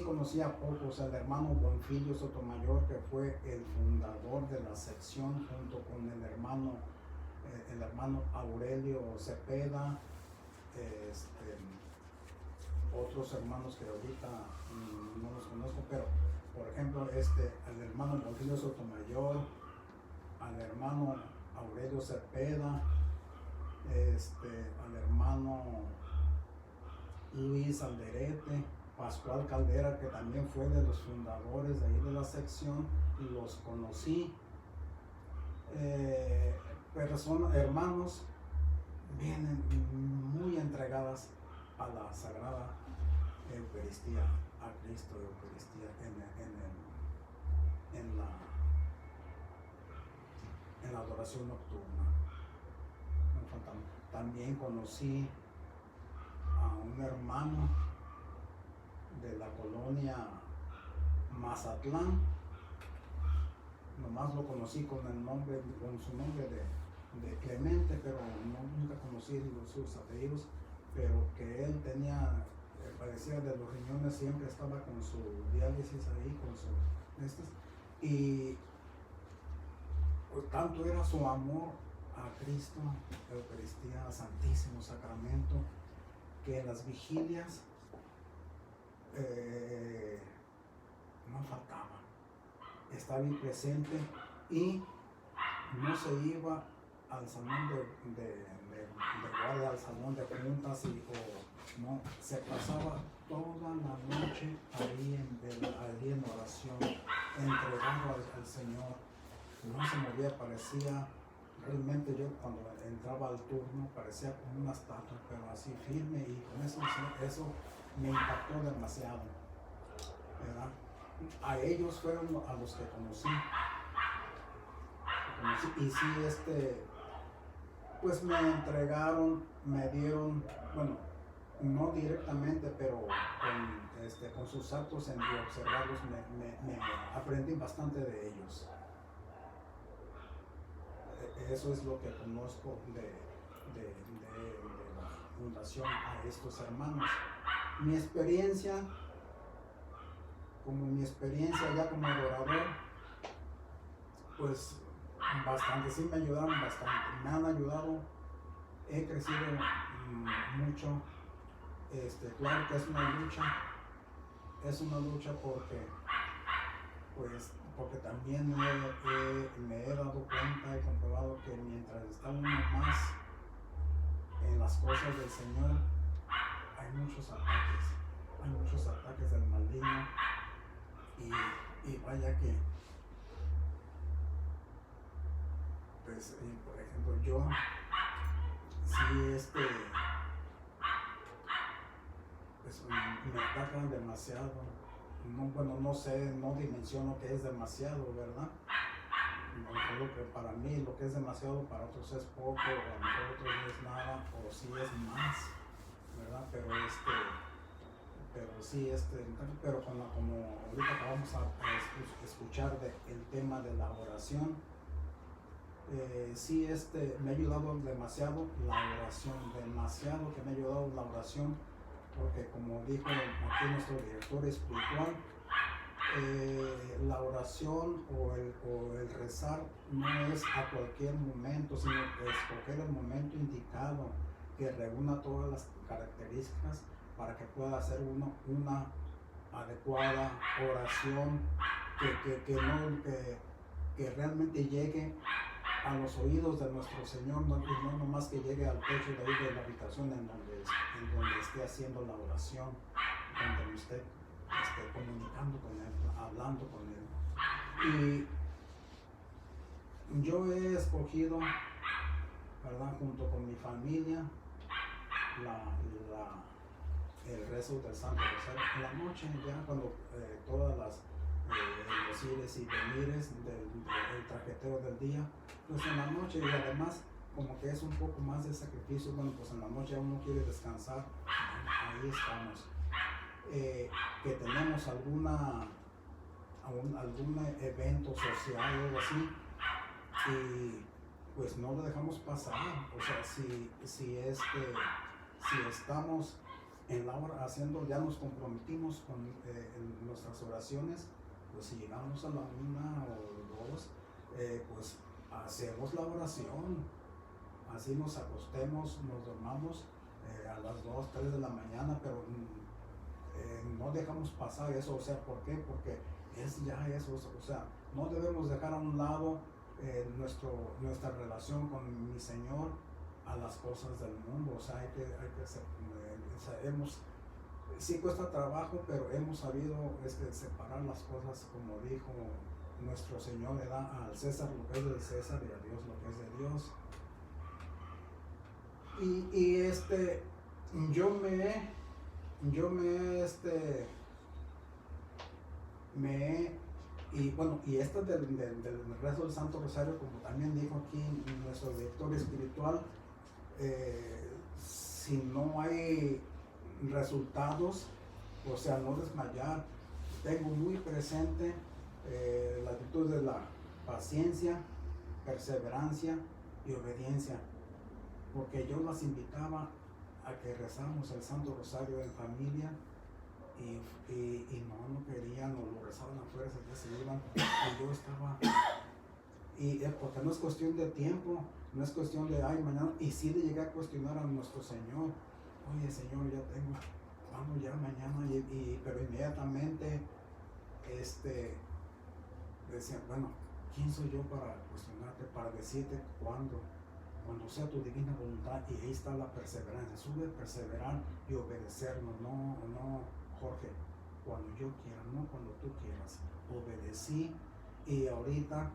conocí a pocos, al hermano Bonfilio Sotomayor, que fue el fundador de la sección, junto con el hermano Aurelio Cepeda, otros hermanos que ahorita no los conozco, pero por ejemplo al hermano Bonfilio Sotomayor, al hermano Aurelio Cepeda, al hermano Luis Alderete, Pascual Caldera, que también fue de los fundadores de ahí de la sección, los conocí. Hermanos vienen muy entregadas a la Sagrada Eucaristía, a Cristo de Eucaristía en la adoración nocturna. También conocí a un hermano de la colonia Mazatlán. Nomás lo conocí con su nombre de Clemente, pero nunca conocí sus apellidos, pero que él padecía de los riñones, siempre estaba con su diálisis ahí, y pues, tanto era su amor a Cristo, a la Eucaristía, a Santísimo Sacramento, que en las vigilias no faltaba, estaba ahí presente y no se iba al salón de guardia, al salón de juntas, no, se pasaba toda la noche ahí en oración, entregado al Señor. No se movía, parecía, realmente yo cuando entraba al turno parecía como una estatua, pero así firme, y con eso me impactó demasiado, ¿verdad? A ellos fueron a los que conocí, y sí, pues me entregaron, me dieron, bueno, no directamente, pero con sus actos en observarlos me aprendí bastante de ellos. Eso es lo que conozco de la fundación a estos hermanos. Mi experiencia ya como adorador, pues bastante, sí me ayudaron bastante, me han ayudado, he crecido mucho. Claro que es una lucha porque también me he dado cuenta, he comprobado que mientras está uno más en las cosas del Señor, hay muchos ataques del maligno, y vaya que, pues, por ejemplo, yo sí pues me atacan demasiado. No sé, no dimensiono qué es demasiado, ¿verdad? Para mí lo que es demasiado, para otros es poco, o a lo mejor otros no es nada, o sí es más, ¿verdad? Pero sí, pero como ahorita acabamos a escuchar el tema de la oración, sí, me ha ayudado demasiado la oración, demasiado que me ha ayudado la oración, porque como dijo aquí nuestro director espiritual, la oración o el rezar no es a cualquier momento, sino escoger el momento indicado que reúna todas las características para que pueda hacer uno una adecuada oración que realmente llegue a los oídos de nuestro Señor, no, y no nomás que llegue al techo de ahí de la habitación en donde esté haciendo la oración, donde usted esté comunicando con Él, hablando con Él. Y yo he escogido, ¿verdad?, junto con mi familia, el rezo del Santo Rosario en la noche, ya cuando todas las los ires y venires del trajeteo del día, pues en la noche, y además como que es un poco más de sacrificio, bueno, pues en la noche uno quiere descansar, ahí estamos. Que tenemos algún evento social o algo así, y pues no lo dejamos pasar. O sea, si estamos en la hora haciendo, ya nos comprometimos con en nuestras oraciones, pues si llegamos a la 1 o 2, pues hacemos la oración, así nos acostemos, nos dormamos a las 2, 3 de la mañana, pero no dejamos pasar eso. O sea, ¿por qué? Porque es ya eso, o sea, no debemos dejar a un lado nuestra relación con mi Señor a las cosas del mundo. O sea, hay que sí cuesta trabajo, pero hemos sabido separar las cosas, como dijo nuestro Señor, le da al César lo que es del César y a Dios lo que es de Dios. Y esto del rezo del Santo Rosario, como también dijo aquí nuestro director espiritual, si no hay resultados, o sea, no desmayar. Tengo muy presente la virtud de la paciencia, perseverancia y obediencia, porque yo las invitaba a que rezáramos el Santo Rosario en familia, y no querían, o lo rezaban a fuerza, ya se iban, y yo estaba, porque no es cuestión de tiempo, no es cuestión de ay mañana, y sí le llegué a cuestionar a nuestro Señor, oye Señor, ya tengo, vamos ya mañana, pero inmediatamente decía, bueno, ¿quién soy yo para cuestionarte, para decirte cuándo sea tu divina voluntad? Y ahí está la perseverancia, sube perseverar y obedecernos, no Jorge, cuando yo quiera, no cuando tú quieras. Obedecí, y ahorita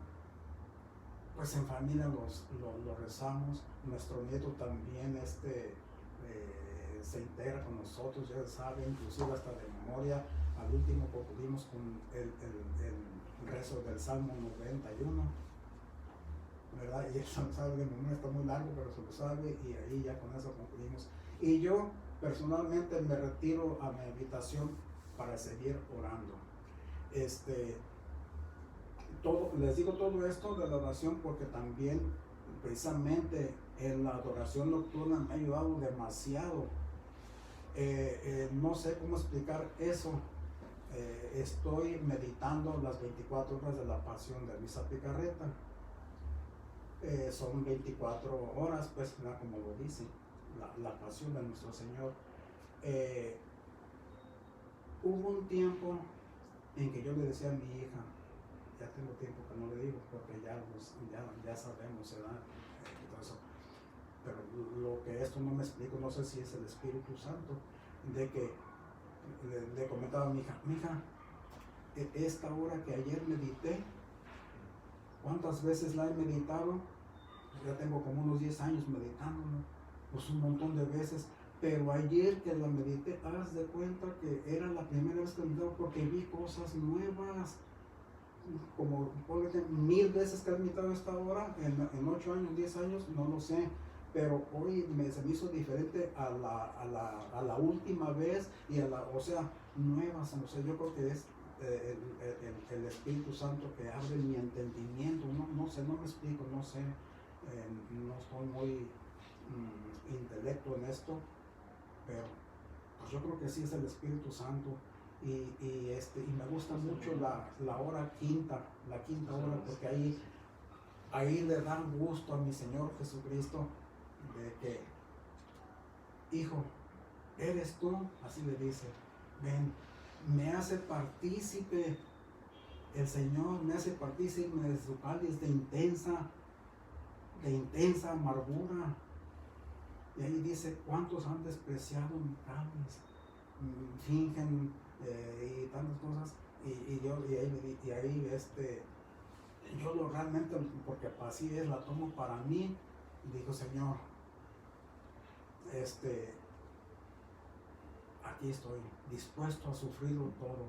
pues en familia lo rezamos. Nuestro nieto también se integra con nosotros, ya sabe, inclusive hasta de memoria. Al último concluimos con el rezo del Salmo 91, ¿verdad? Y él se lo sabe de memoria, está muy largo, pero se lo sabe, y ahí ya con eso concluimos. Y yo personalmente me retiro a mi habitación para seguir orando. Les digo todo esto de la oración porque también precisamente en la adoración nocturna me ha ayudado demasiado. No sé cómo explicar eso. Estoy meditando las 24 horas de la pasión de Misa Picarreta. Son 24 horas, pues, como lo dice, la pasión de nuestro Señor. Hubo un tiempo en que yo le decía a mi hija, ya tengo tiempo que no le digo porque ya sabemos, ¿verdad? Todo eso. Pero lo que esto no me explico, no sé si es el Espíritu Santo, de que le comentaba a mi hija, esta hora que ayer medité, ¿cuántas veces la he meditado? Ya tengo como unos 10 años meditándolo, pues un montón de veces, pero ayer que la medité, haz de cuenta que era la primera vez que meditaba porque vi cosas nuevas, como 1000 veces que he meditado esta hora, en 8 años, 10 años, no lo sé, pero hoy se me hizo diferente a la última vez, o sea, nuevas, o sea, yo creo que es el Espíritu Santo que abre mi entendimiento, no sé, no me explico, no sé, no estoy muy intelecto en esto, pero pues yo creo que sí es el Espíritu Santo. Y me gusta mucho la hora quinta, la quinta hora, porque ahí le da gusto a mi Señor Jesucristo de que, hijo, eres tú, así le dice, ven, me hace partícipe, el Señor me hace partícipe de su cáliz de intensa de intensa amargura. Y ahí dice, ¿cuántos han despreciado mi carnes? Fingen y tantas cosas. Y ahí yo lo realmente, porque así es, la tomo para mí. Y digo, Señor, aquí estoy, dispuesto a sufrirlo todo,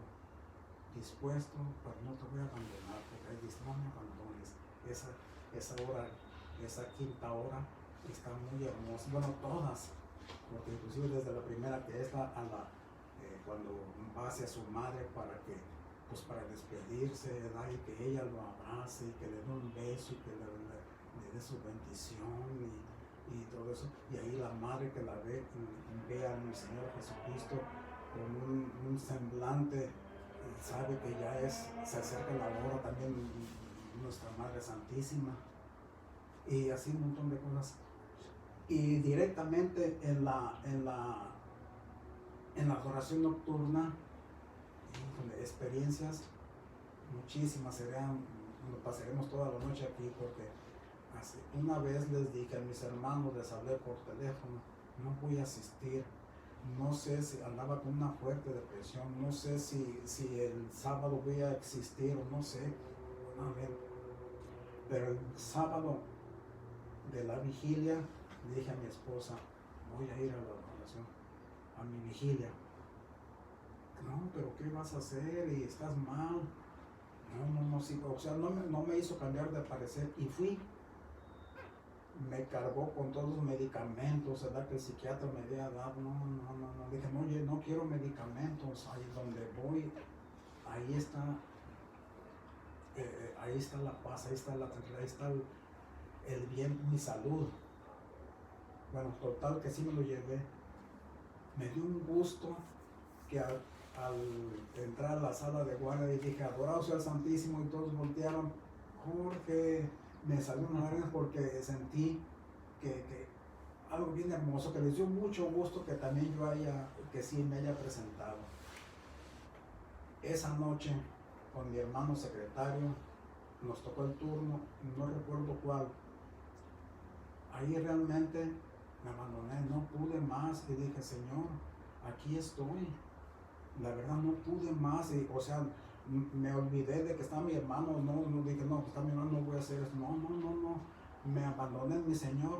dispuesto, pero no te voy a abandonar, porque ahí dice, no me abandones. Esa hora, esa quinta hora, está muy hermosa. Bueno, todas, porque inclusive desde la primera que es cuando va hacia su madre para despedirse, ¿verdad? Y que ella lo abrace y que le dé un beso y que le dé su bendición y todo eso. Y ahí la madre que la ve a mi Señor Jesucristo con un semblante, y sabe que ya se acerca la hora también, nuestra Madre Santísima, y así un montón de cosas. Y directamente en la adoración nocturna, experiencias muchísimas, pasaremos toda la noche aquí, porque una vez les dije a mis hermanos, les hablé por teléfono, no voy a asistir, no sé si andaba con una fuerte depresión, no sé si el sábado voy a existir o no sé, pero el sábado de la vigilia le dije a mi esposa, voy a ir a la adoración, a mi vigilia. No, pero ¿qué vas a hacer? Y estás mal. No, sí, o sea, no me hizo cambiar de parecer y fui. Me cargó con todos los medicamentos, ¿verdad? Que el psiquiatra me había dado. No. Dije, no, oye, no quiero medicamentos. Ahí donde voy, ahí está la paz, ahí está la tranquilidad, ahí está el bien, mi salud. Bueno, total que sí me lo llevé. Me dio un gusto que al entrar a la sala de guardia y dije, adorado sea el Santísimo, y todos voltearon. Jorge, me salió una lágrima porque sentí que algo bien hermoso, que les dio mucho gusto que también que sí me haya presentado. Esa noche, con mi hermano secretario, nos tocó el turno, no recuerdo cuál. Ahí realmente me abandoné, no pude más y dije, Señor, aquí estoy. La verdad no pude más, o sea, me olvidé de que está mi hermano, no dije, no, está mi hermano, no voy a hacer eso, no, me abandoné en mi Señor.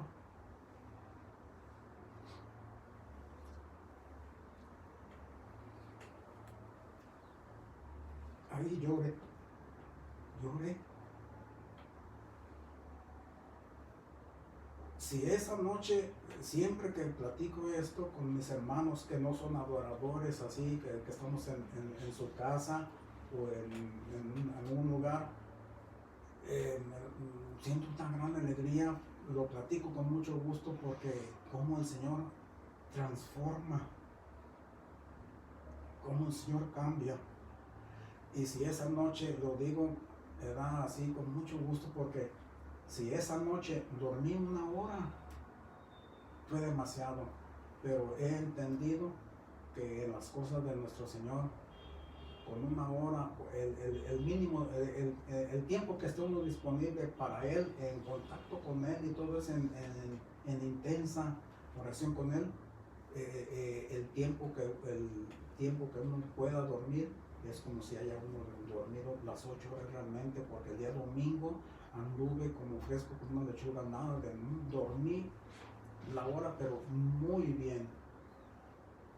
Ahí lloré. Si esa noche, siempre que platico esto con mis hermanos que no son adoradores, así, que estamos en su casa o en un lugar, siento tan gran alegría, lo platico con mucho gusto porque cómo el Señor transforma, cómo el Señor cambia. Y si esa noche, lo digo, era así con mucho gusto porque si esa noche dormí 1 hora, fue demasiado, pero he entendido que en las cosas de nuestro Señor, con 1 hora, el mínimo, el tiempo que esté uno disponible para Él, en contacto con Él y todo eso, en intensa oración con Él, el tiempo que uno pueda dormir, es como si haya uno dormido las 8 horas realmente, porque el día domingo anduve como fresco con una lechuga, nada de dormir la hora, pero muy bien.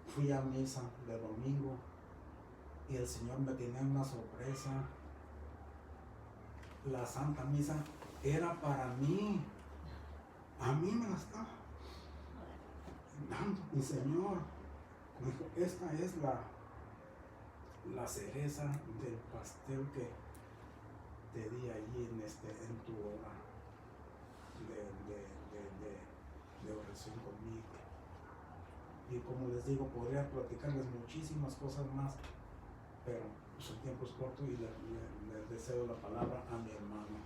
Fui a misa de domingo y el Señor me tenía una sorpresa. La Santa Misa era para mí, a mí me la estaba dando mi Señor. Me dijo, esta es la cereza del pastel que te di allí en tu hora de oración conmigo. Y como les digo, podría platicarles muchísimas cosas más, pero pues, el tiempo es corto y le deseo la palabra a mi hermano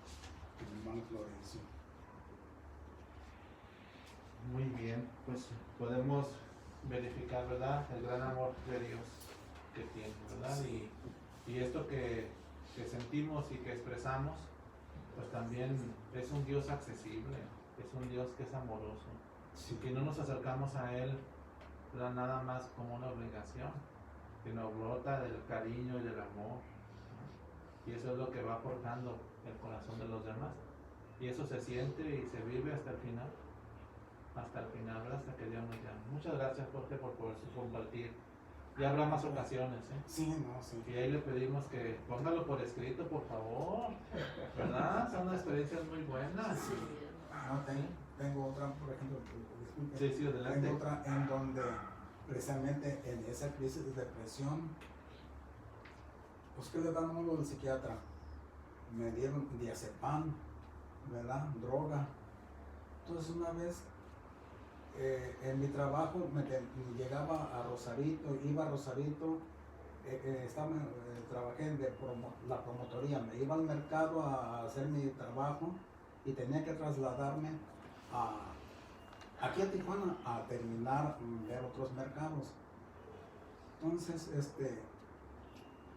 Florencio. Muy bien, pues podemos verificar, ¿verdad?, el gran amor de Dios que tiene, ¿verdad? Sí. Y esto que sentimos y que expresamos, pues también es un Dios accesible. es un Dios que es amoroso, Sí. que no nos acercamos a Él nada más como una obligación, que nos brota del cariño y del amor, ¿no? Y eso es lo que va forjando el corazón de los demás, y eso se siente y se vive hasta el final, ¿verdad? Hasta que Dios nos llame. Muchas gracias, Jorge, por poder compartir. Ya habrá más ocasiones, ¿eh? Sí, no, sí. Y ahí le pedimos que póngalo por escrito, por favor, ¿verdad? Son experiencias muy buenas. No, tengo otra, por ejemplo, disculpe. Sí, sí, adelante. Tengo otra en donde precisamente en esa crisis de depresión, pues que le dan a uno del psiquiatra, me dieron diazepam, ¿verdad? Droga. Entonces una vez en mi trabajo llegaba a Rosarito, iba a Rosarito, trabajé en la promotoría, me iba al mercado a hacer mi trabajo y tenía que trasladarme aquí a Tijuana a terminar ver otros mercados. Entonces,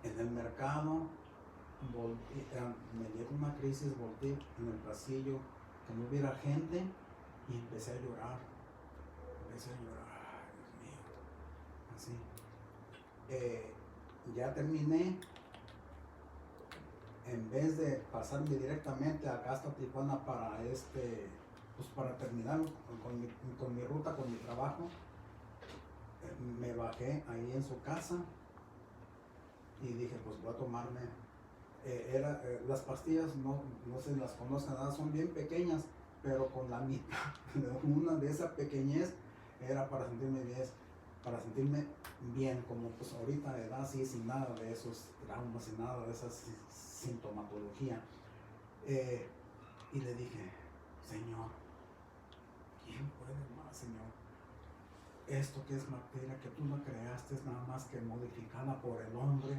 en el mercado me llegó una crisis, volteé en el pasillo, que no hubiera gente y empecé a llorar. Ay, Dios mío, así. Ya terminé, en vez de pasarme directamente acá hasta Tijuana para pues para terminar con mi ruta, con mi trabajo, me bajé ahí en su casa y dije, pues voy a tomarme, las pastillas, no se las conozcan nada, son bien pequeñas, pero con la mitad de una de esa pequeñez era para sentirme bien, como pues ahorita de edad, sí, sin nada de esos traumas, sin nada de esa sintomatología. Y le dije, Señor, ¿quién puede más, Señor? Esto que es materia, que tú no creaste, es nada más que modificada por el hombre,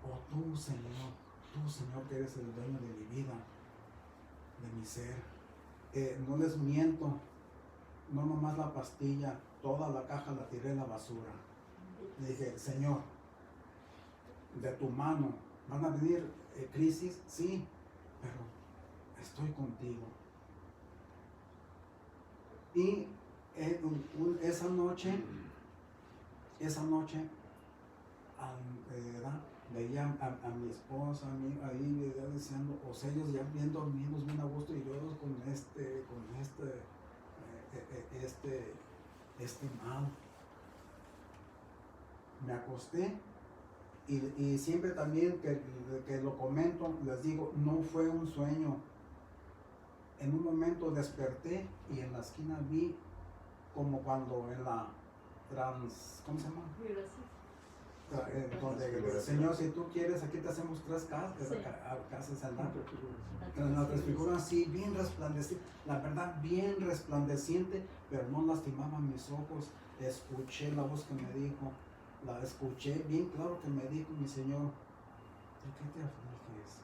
o tú, Señor, que eres el dueño de mi vida, de mi ser. No les miento, no nomás la pastilla, toda la caja la tiré a la basura. Le dije, Señor, de tu mano van a venir crisis, sí, pero estoy contigo. Y esa noche, veía a mi esposa, ahí deseando, o sea, ellos ya bien dormidos, bien a gusto, y yo con este mal. Me acosté y siempre también que lo comento, les digo, no fue un sueño. En un momento desperté y en la esquina vi como cuando en la ¿cómo se llama? Donde, Señor, si tú quieres, aquí te hacemos 3 casas al lado. Las 3 figuras, sí, bien resplandeciente, la verdad, bien resplandeciente, pero no lastimaba mis ojos. Escuché la voz que me dijo, la escuché bien claro que me dijo mi Señor, ¿de qué te afliges?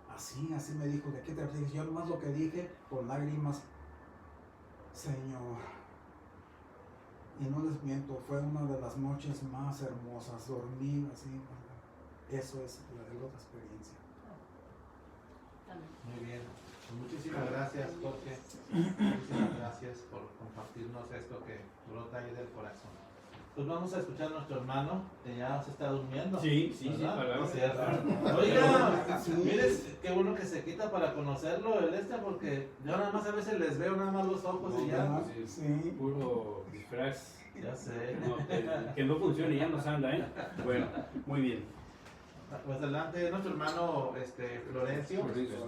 Así me dijo, ¿de qué te afliges? Yo nomás lo que dije con lágrimas, Señor. Y no les miento, fue una de las noches más hermosas, dormir así. Eso es la otra experiencia. Muy bien, pues muchísimas gracias, Jorge. Muchísimas gracias por compartirnos esto que brota ahí del corazón. Pues vamos a escuchar a nuestro hermano que ya se está durmiendo. Sí, ¿verdad? para No ver. es cierto. Oiga, mire, qué bueno que se quita para conocerlo porque yo nada más a veces les veo nada más los ojos y ya. Sí. Puro disfraz. Ya sé. No, que no funcione, ya nos anda, ¿eh? Bueno, muy bien. Pues adelante, nuestro hermano Florencio, que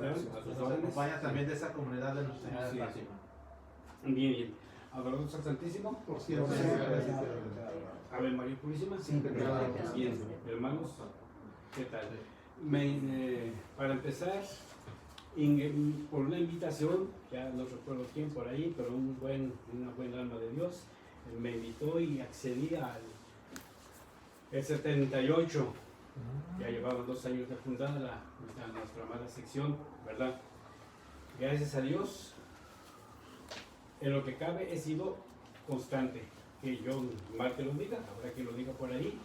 nos acompaña también de esa comunidad de Nuestra Señora de Sí, Fátima. Bien. Adorador al Santísimo. Por cierto, Ave María Purísima. Sí, Bien, hermanos, ¿qué tal? Para empezar, por una invitación, ya no recuerdo quién por ahí, pero una buena alma de Dios, me invitó y accedí al 78. Ya llevaban 2 años de fundada nuestra amada sección, ¿verdad? Gracias a Dios, en lo que cabe he sido constante. Que yo mal que lo diga, habrá que lo diga por ahí,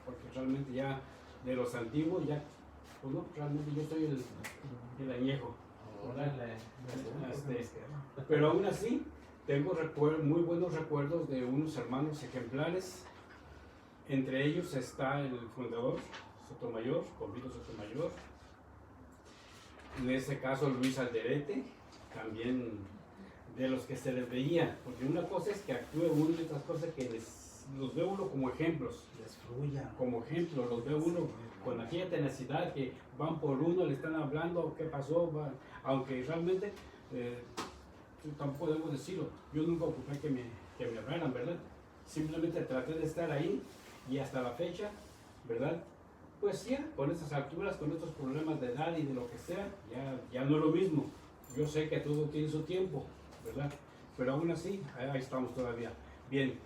porque realmente ya de los antiguos, ya, pues no, realmente yo soy el añejo. Órale. Pero aún así, tengo muy buenos recuerdos de unos hermanos ejemplares. Entre ellos está el fundador, Sotomayor, Convito Sotomayor. En este caso, Luis Alderete, también de los que se les veía. Porque una cosa es que actúe uno y otras cosas que los ve uno como ejemplos. Les fluya. Como ejemplo, los ve uno con aquella tenacidad que van por uno, le están hablando, ¿qué pasó? Aunque realmente, tampoco debo decirlo, yo nunca ocupé que me hablaran, ¿verdad? Simplemente traté de estar ahí y hasta la fecha, ¿verdad? Pues ya, con estas alturas, con estos problemas de edad y de lo que sea, ya no es lo mismo. Yo sé que todo tiene su tiempo, ¿verdad? Pero aún así, ahí estamos todavía. Bien,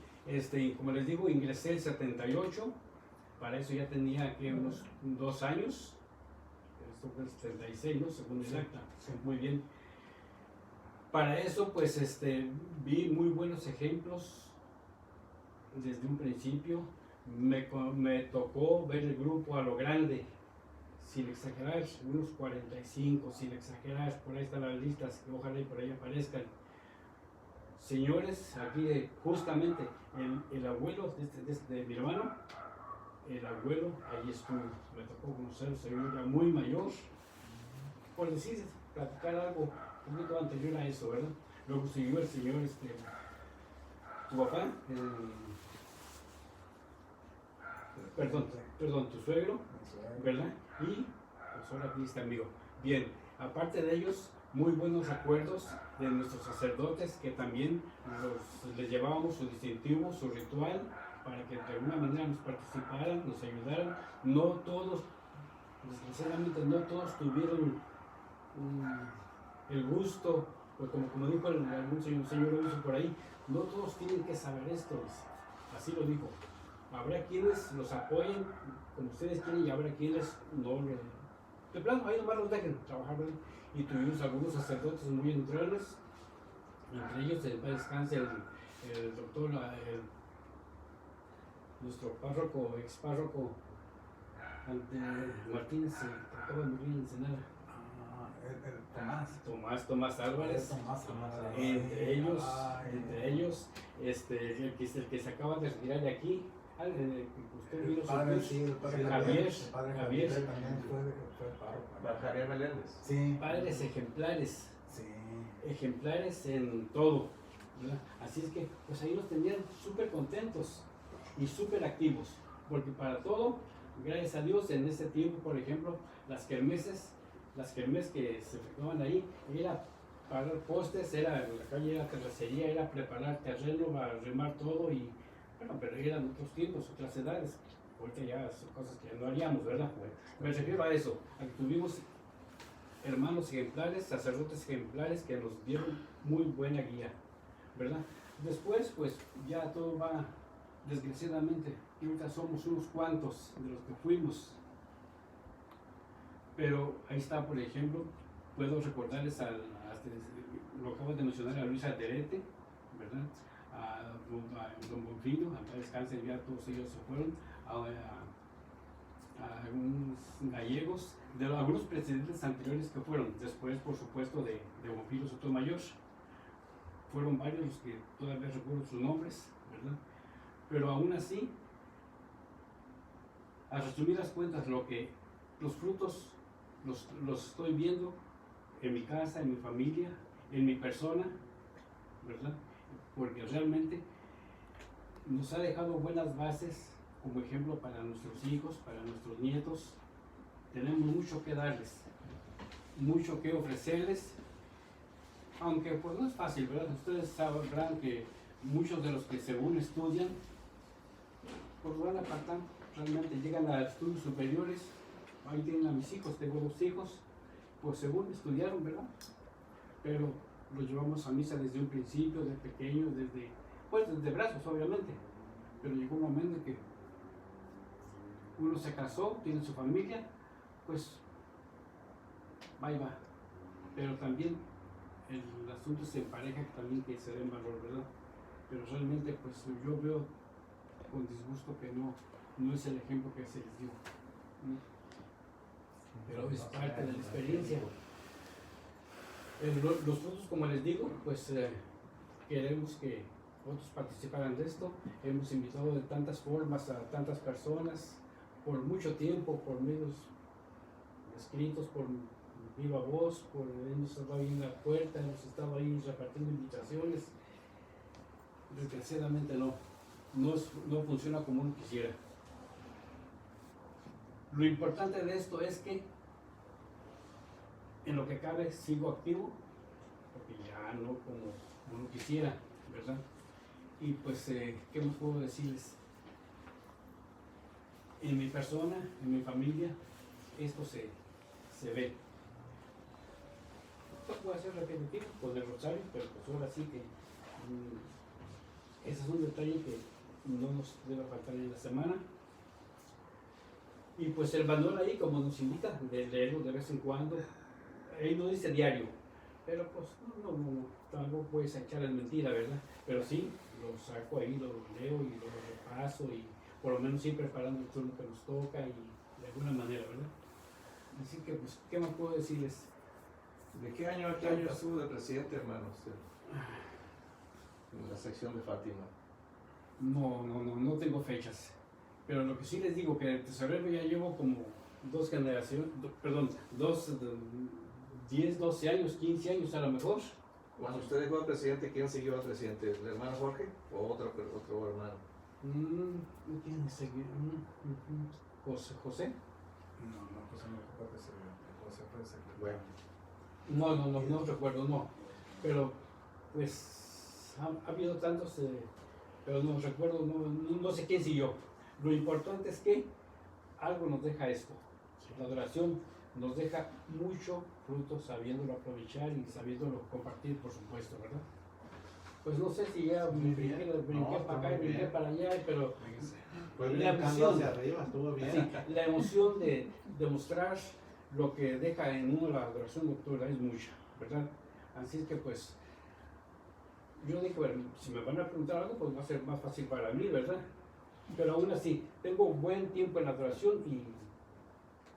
como les digo, ingresé el 78, para eso ya tenía aquí unos 2 años, esto fue el 76, ¿no? Según el acta, muy bien. Para eso, pues, vi muy buenos ejemplos desde un principio. Me tocó ver el grupo a lo grande, sin exagerar, unos 45, sin exagerar, por ahí están las listas, que ojalá y por ahí aparezcan. Señores, aquí justamente el abuelo de mi hermano, el abuelo, ahí estuvo, me tocó conocer un señor ya muy mayor, por decir, platicar algo un poquito anterior a eso, ¿verdad? Luego siguió el señor, tu papá, perdón, tu suegro, ¿verdad? Y pues ahora aquí está amigo. Bien, aparte de ellos, muy buenos recuerdos de nuestros sacerdotes que también les llevábamos su distintivo, su ritual, para que de alguna manera nos participaran, nos ayudaran. No todos, desgraciadamente, no todos tuvieron el gusto, pues como dijo algún señor Obispo por ahí, no todos tienen que saber esto, así lo dijo. Habrá quienes los apoyen como ustedes quieren y habrá quienes no de plano, ahí nomás los dejen trabajar, ¿verdad? Y tuvimos algunos sacerdotes muy entrables, entre ellos en paz descanse el doctor, nuestro párroco, ex párroco Martínez, que acaba de morir en Ensenada. Tomás Álvarez. Entre ellos, el que se acaba de retirar de aquí, Javier Meléndez. Sí. Padres ejemplares. Sí. Ejemplares en todo, ¿verdad? Así es que pues ahí nos tenían súper contentos y súper activos, porque para todo, gracias a Dios, en ese tiempo, por ejemplo, las kermeses que se efectuaban ahí, era parar postes, era la calle, era terracería, era preparar terreno, arrimar todo y bueno, pero eran otros tiempos, otras edades. Ahorita ya son cosas que no haríamos, ¿verdad? Me refiero a eso, a que tuvimos hermanos ejemplares, sacerdotes ejemplares que nos dieron muy buena guía, ¿verdad? Después, pues ya todo va, desgraciadamente, y ahorita somos unos cuantos de los que fuimos. Pero ahí está, por ejemplo, puedo recordarles lo acabo de mencionar, a Luis Alderete, ¿verdad? A don Bonfilio, a paz descanse, ya todos ellos se fueron, a algunos gallegos, de algunos presidentes anteriores que fueron, después por supuesto de Bonfilio Sotomayor, fueron varios los que todavía recuerdo sus nombres, ¿verdad? Pero aún así, a resumidas cuentas, los frutos los estoy viendo en mi casa, en mi familia, en mi persona, ¿verdad? Porque realmente nos ha dejado buenas bases como ejemplo para nuestros hijos, para nuestros nietos. Tenemos mucho que darles, mucho que ofrecerles, aunque pues no es fácil, ¿verdad? Ustedes sabrán que muchos de los que según estudian, pues van apartando, realmente llegan a estudios superiores. Ahí tienen a mis hijos, tengo 2 hijos, pues según estudiaron, ¿verdad? Pero los llevamos a misa desde un principio, de pequeños, desde brazos, obviamente. Pero llegó un momento en que uno se casó, tiene su familia, pues ahí va. Pero también el asunto se empareja también que se den valor, ¿verdad? Pero realmente, pues yo veo con disgusto que no es el ejemplo que se les dio, ¿no? Pero es parte de la experiencia. Los frutos, como les digo, pues queremos que otros participaran de esto. Hemos invitado de tantas formas a tantas personas por mucho tiempo, por medios escritos, por viva voz, hemos estado ahí en la puerta, hemos estado ahí repartiendo invitaciones. Desgraciadamente no funciona como uno quisiera. Lo importante de esto es que en lo que cabe sigo activo, porque ya no como uno quisiera, ¿verdad? Y pues, ¿qué más puedo decirles? En mi persona, en mi familia, esto se ve. Esto puede ser repetitivo con el rosario, pero pues ahora sí que ese es un detalle que no nos debe faltar en la semana. Y pues el manual ahí, como nos indica, de leerlo de vez en cuando. Ahí no dice diario, pero pues no, tampoco puedes echar en mentira, ¿verdad? Pero sí, lo saco ahí, lo leo y lo repaso y por lo menos ir preparando el turno que nos toca y de alguna manera, ¿verdad? Así que pues, ¿qué más puedo decirles? ¿De qué año a qué año estuvo de presidente, hermano, usted? En la sección de Fátima. No tengo fechas. Pero lo que sí les digo, que el tesorero ya llevo como 10, 12 años, 15 años a lo mejor. Cuando usted dejó al presidente, ¿quién siguió al presidente? ¿El hermano Jorge o otro hermano? ¿Quién seguía? ¿José? No, José no fue presidente, José fue secretario. Bueno. No recuerdo, no. Pero pues ha habido tantos, pero no recuerdo, no sé quién siguió. Lo importante es que algo nos deja esto. La adoración nos deja mucho fruto sabiéndolo aprovechar y sabiéndolo compartir, por supuesto, ¿verdad? Pues no sé si ya brinqué para acá y brinqué para allá, pero Fue la brincando emoción, hacia arriba, estuvo bien. sí, la emoción de demostrar lo que deja en uno la adoración nocturna es mucha, ¿verdad? Así es que pues yo dije, bueno, si me van a preguntar algo, pues va a ser más fácil para mí, ¿verdad? Pero aún así, tengo buen tiempo en la adoración y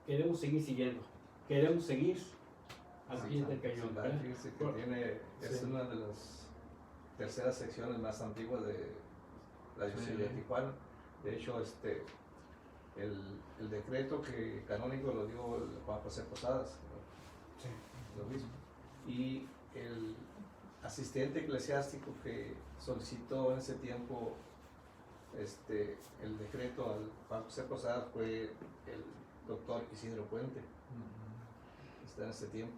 queremos seguir siguiendo, queremos seguir al pie del cañón, ¿verdad? Fíjese que es una de las terceras secciones más antiguas de la diócesis de Tijuana. De hecho, el decreto canónico lo dio el Juan José Posadas, ¿no? Lo mismo. Y el asistente eclesiástico que solicitó en ese tiempo el decreto al Juan José Posadas fue el doctor Isidro Puente. Está en ese tiempo.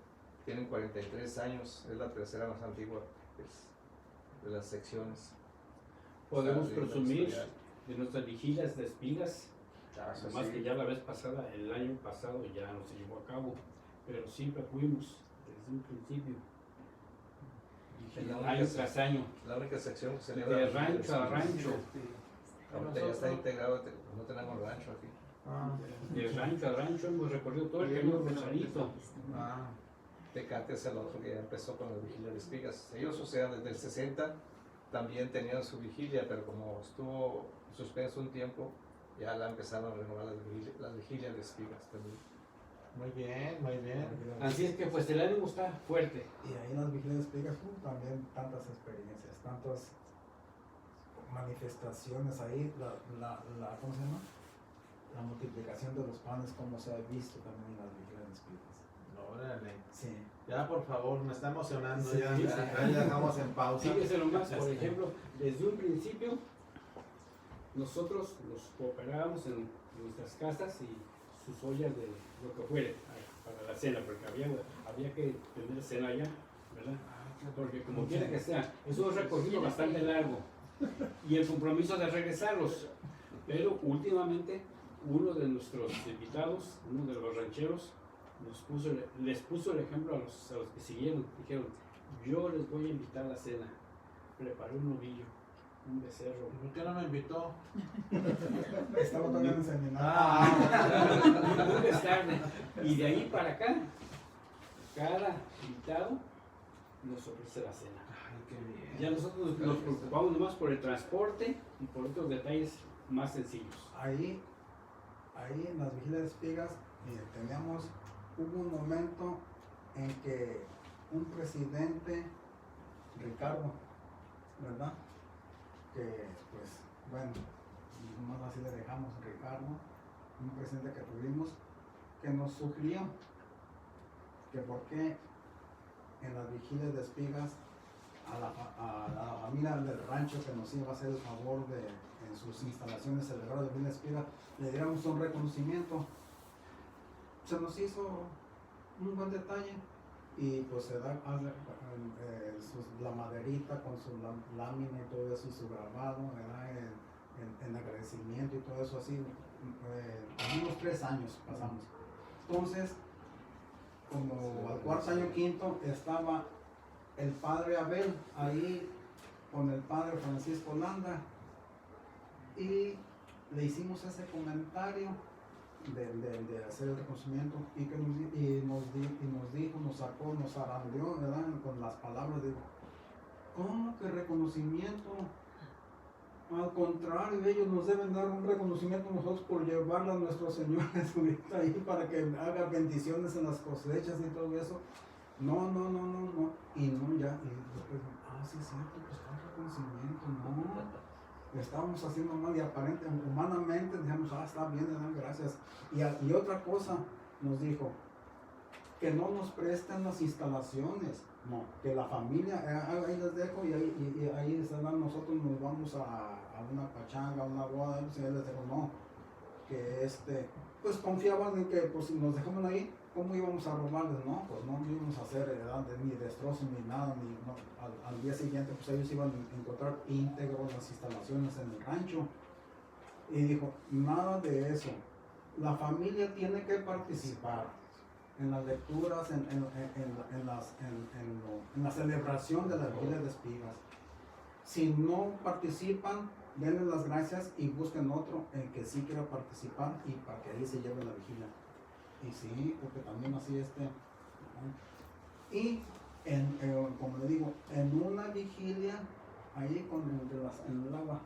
Tienen 43 años, es la tercera más antigua de las secciones. Podemos Está en la presumir historia. de nuestras vigilias de espigas, Eso más sí. que ya la vez pasada, el año pasado ya no se llevó a cabo, pero siempre fuimos desde un principio, La año tras año, La única sección que celebra de las rancho a vigilias. rancho, Ahorita ya está integrado, no tenemos rancho aquí. de rancho a rancho hemos recorrido todo el camino Rosarito. Tecate es el otro que ya empezó con la vigilia de espigas. Ellos, o sea, desde el 60 también tenían su vigilia, pero como estuvo suspenso un tiempo, ya la empezaron a renovar las vigilias de espigas también. Muy bien, muy bien. Así es que pues el ánimo está fuerte. Y ahí en las vigilias de espigas también tantas experiencias, tantas manifestaciones ahí, ¿cómo se llama? La multiplicación de los panes, como se ha visto también en las vigilias de espigas. Órale. Sí. Ya, por favor, me está emocionando. Sí, Ya, sí, ya dejamos en pausa. Fíjese nomás, por ejemplo, desde un principio nosotros nos cooperábamos en nuestras casas y sus ollas de lo que fuere para la cena, porque había que tener cena allá, ¿verdad? Porque como quiera que sea, es un recorrido bastante largo y el compromiso de regresarlos. Pero últimamente uno de nuestros invitados, uno de los rancheros, les puso el ejemplo a los que siguieron. Dijeron, yo les voy a invitar a la cena. Preparé un novillo, un becerro. ¿Por qué no me invitó? Estaba todavía en el seminario. Un descarne. Y de ahí para acá, cada invitado nos ofrece la cena. Ay, qué bien. Ya nosotros nos preocupamos nomás por el transporte y por otros detalles más sencillos. Ahí en las vigilias de espigas, hubo un momento en que un presidente, Ricardo, ¿verdad? Que pues bueno, nomás así le dejamos Ricardo, un presidente que tuvimos, que nos sugirió que por qué en las vigilias de espigas a la familia del rancho que nos iba a hacer el favor de en sus instalaciones celebrar de espigas le diéramos un reconocimiento. Se nos hizo un buen detalle y pues se da la maderita con su lámina y todo eso y su grabado, ¿verdad? En agradecimiento y todo eso así, unos 3 años pasamos. Entonces, como al cuarto año, quinto, estaba el padre Abel ahí con el padre Francisco Landa y le hicimos ese comentario de hacer el reconocimiento y nos dijo, nos sacó, nos arandeó, ¿verdad? Con las palabras de ¿cómo que reconocimiento? Al contrario, ellos nos deben dar un reconocimiento a nosotros por llevarla a nuestro Señor Jesucristo ahí para que haga bendiciones en las cosechas y todo eso. No. Y no, ya, y después, sí, es cierto, pues está reconocimiento, no. Estábamos haciendo mal y aparentemente, humanamente, dijimos, está bien, le dan gracias. Y otra cosa nos dijo, que no nos presten las instalaciones. No, que la familia, ahí les dejo y ahí nosotros nos vamos a una pachanga, a una boda, pues y ahí les dejo, no, que pues confiaban en que pues si nos dejaban ahí, ¿cómo íbamos a robarles? No, pues no íbamos a hacer ni destrozos ni nada, al día siguiente pues ellos iban a encontrar íntegro las instalaciones en el rancho. Y dijo, nada de eso, la familia tiene que participar en las lecturas, en la celebración de la vigilia de espigas. Si no participan, denle las gracias y busquen otro en que sí quiera participar y para que ahí se lleve la vigilia. Y sí, porque también así y como le digo, en una vigilia ahí en el agua,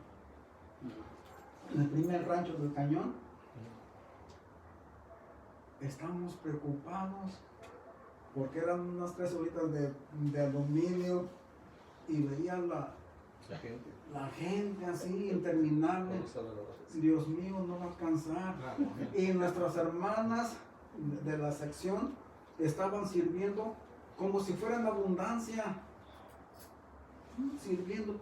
en el primer rancho del cañón, estamos preocupados porque eran unas 3 horitas de aluminio y veían la gente así interminable. Dios mío, no va a alcanzar. Y nuestras hermanas de la sección estaban sirviendo como si fuera en abundancia, sirviendo,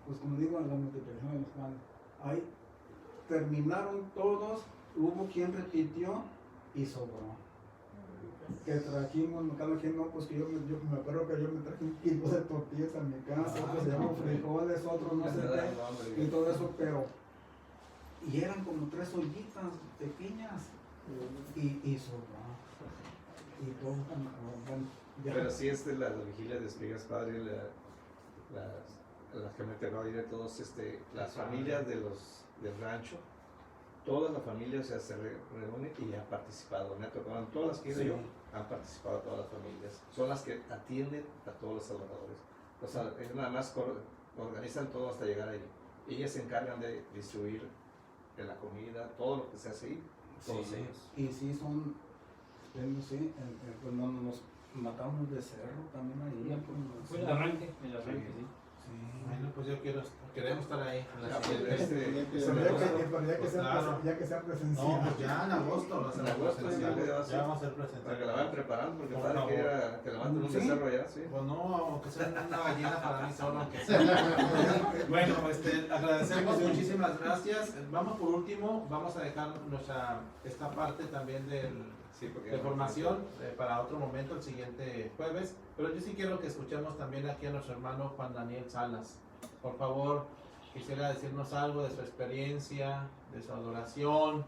pues como digo, en la multiplicación de los panes. Ahí terminaron todos, hubo quien repitió y sobró. Que trajimos, cada quien, no, pues que yo me acuerdo que yo me traje 1 kilo de tortillas a mi casa, otros llevaban frijoles, otros no sé qué, y todo eso, y eran como 3 ollitas pequeñas, y sobró. Y todo, bueno, pero sí es de la vigilia de espigas, padre, la que me tocó ir a todos, las familias del rancho. Toda la familia se reúne y ha participado. Me ha tocado en todas las que he ido yo, han participado todas las familias. Son las que atienden a todos los salvadores. O sea, nada más organizan todo hasta llegar ahí. Ellas se encargan de distribuir la comida, todo lo que se hace ahí. Todos ellos. Y sí, pues nos matamos de cerro también ahí. Fue el arranque, sí. Bueno, pues queremos estar ahí. Ya que sea presencial. No, pues ya en agosto lo hacemos presencial. Ya vamos a ser Para que presencial. la vayan preparando, porque Por padre favor. que levanten un becerro allá, sí. Pues no, aunque sea una gallina para mí solo, aunque sea. Bueno, agradecemos, muchísimas gracias. Vamos por último, vamos a dejar esta parte también de formación para otro momento, el siguiente jueves. Pero yo sí quiero que escuchemos también aquí a nuestro hermano Juan Daniel Salas. Por favor, quisiera decirnos algo de su experiencia, de su adoración,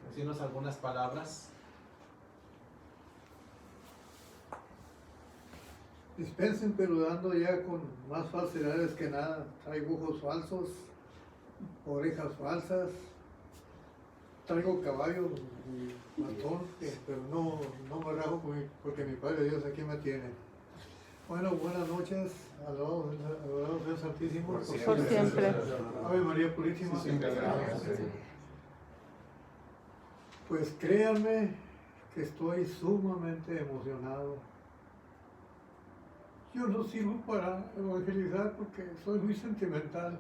decirnos algunas palabras. Dispensen, pero dando ya con más falsedades que nada. Traigo ojos falsos, orejas falsas, traigo caballo y matón, pero no me rajo porque mi Padre Dios aquí me tiene. Bueno, buenas noches, alabado Dios Santísimo. Por siempre. Ave María Purísima. Sí, gracias. Pues créanme que estoy sumamente emocionado yo no sirvo para evangelizar porque soy muy sentimental.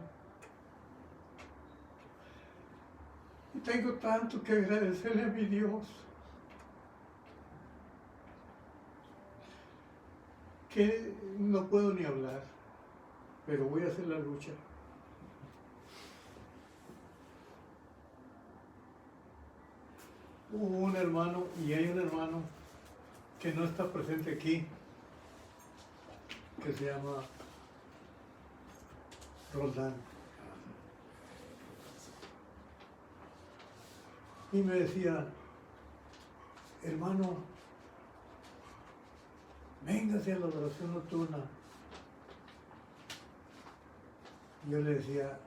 Y tengo tanto que agradecerle a mi Dios, que no puedo ni hablar, pero voy a hacer la lucha. Hubo un hermano, y hay un hermano que no está presente aquí, que se llama Roldán. Y me decía, hermano, véngase a la oración nocturna. Yo le decía,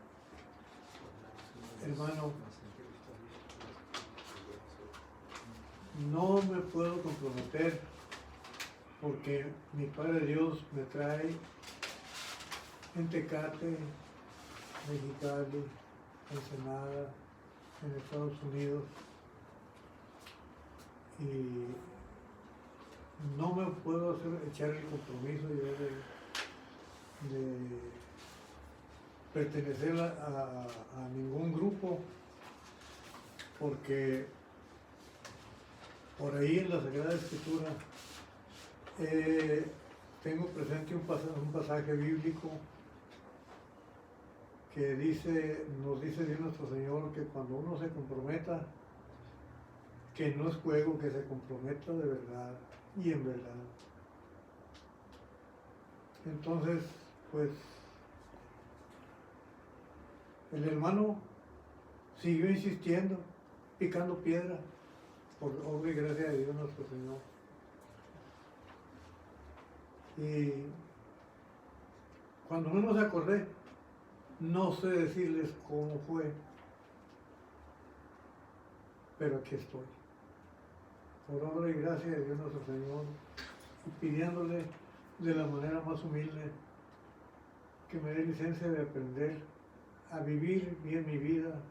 hermano, no me puedo comprometer porque mi Padre Dios me trae en Tecate, Mexicali, Ensenada, en Estados Unidos, y no me puedo echar el compromiso yo de pertenecer a ningún grupo, porque por ahí en la Sagrada Escritura tengo presente un pasaje bíblico que nos dice Dios nuestro Señor que cuando uno se comprometa, que no es juego, que se comprometa de verdad y en verdad. Entonces, pues, el hermano siguió insistiendo, picando piedra, por obra y gracia de Dios nuestro Señor. Y cuando menos acordé, no sé decirles cómo fue, pero aquí estoy. Por obra y gracia de Dios nuestro Señor, y pidiéndole de la manera más humilde que me dé licencia de aprender a vivir bien mi vida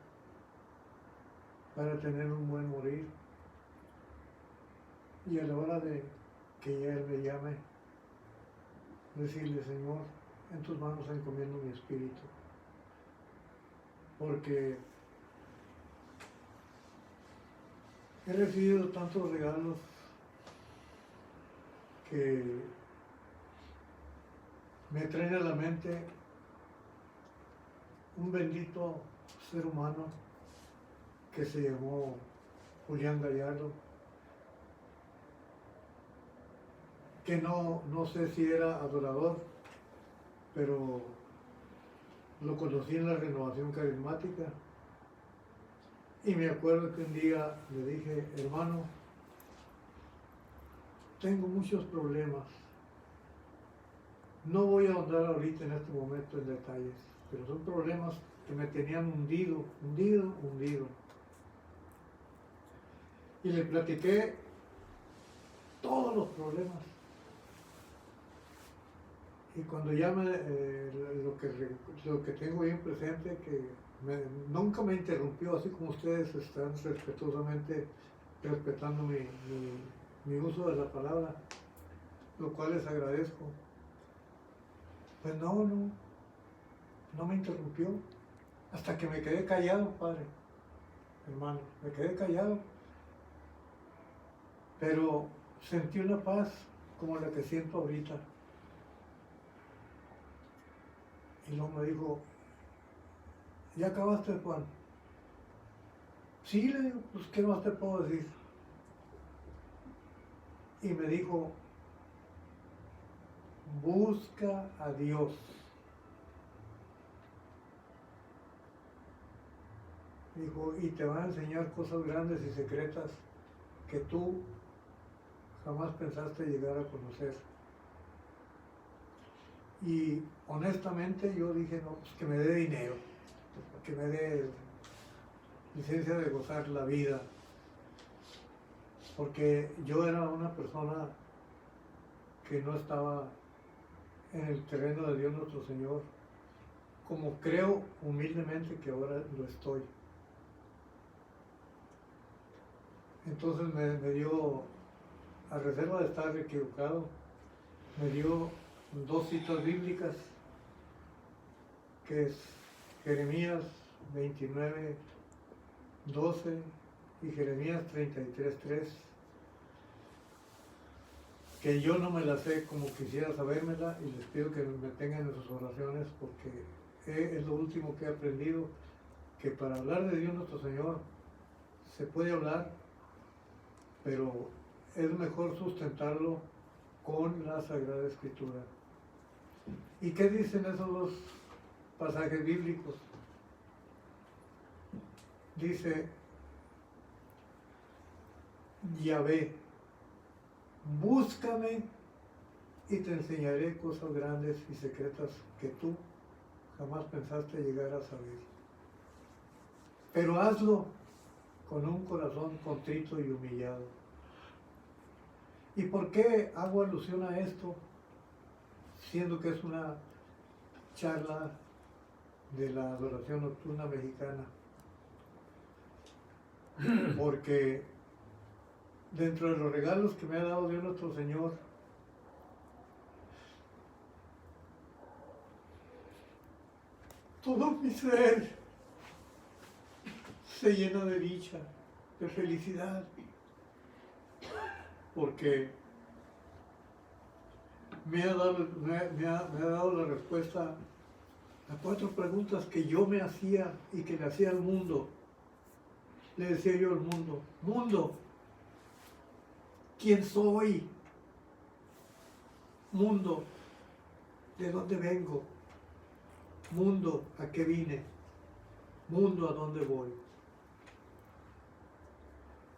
para tener un buen morir. Y a la hora de que ya Él me llame, decirle, Señor, en tus manos encomiendo mi espíritu. Porque he recibido tantos regalos que me traen a la mente un bendito ser humano que se llamó Julián Gallardo, que no sé si era adorador, pero lo conocí en la Renovación Carismática. Y me acuerdo que un día le dije, hermano, tengo muchos problemas. No voy a ahondar ahorita en este momento en detalles, pero son problemas que me tenían hundido. Y le platiqué todos los problemas. Y cuando ya lo que tengo bien presente, que nunca me interrumpió, así como ustedes están respetuosamente respetando mi uso de la palabra, lo cual les agradezco. Pues no me interrumpió, hasta que me quedé callado, padre, hermano, me quedé callado, pero sentí una paz como la que siento ahorita. Y luego me dijo, ¿ya acabaste, Juan? Sí, le digo, pues ¿qué más te puedo decir? Y me dijo, busca a Dios. Dijo, y te va a enseñar cosas grandes y secretas que tú jamás pensaste llegar a conocer. Y honestamente yo dije, no, pues que me dé dinero, que me dé licencia de gozar la vida, porque yo era una persona que no estaba en el terreno de Dios nuestro Señor, como creo humildemente que ahora lo estoy. Entonces me dio, a reserva de estar equivocado, me dio dos citas bíblicas, que es Jeremías 29, 12 y Jeremías 33, 3, que yo no me las sé como quisiera sabérmela y les pido que me tengan en sus oraciones porque es lo último que he aprendido, que para hablar de Dios nuestro Señor se puede hablar, pero es mejor sustentarlo con la Sagrada Escritura. ¿Y qué dicen esos dos pasajes bíblicos? Dice Yahvé, búscame y te enseñaré cosas grandes y secretas que tú jamás pensaste llegar a saber. Pero hazlo con un corazón contrito y humillado. ¿Y por qué hago alusión a esto? Siendo que es una charla de la adoración nocturna mexicana. Porque dentro de los regalos que me ha dado Dios nuestro Señor, todo mi ser se llena de dicha, de felicidad, porque me ha dado la respuesta a 4 preguntas que yo me hacía y que le hacía al mundo. Le decía yo al mundo, mundo, ¿quién soy? Mundo, ¿de dónde vengo? Mundo, ¿a qué vine? Mundo, ¿a dónde voy?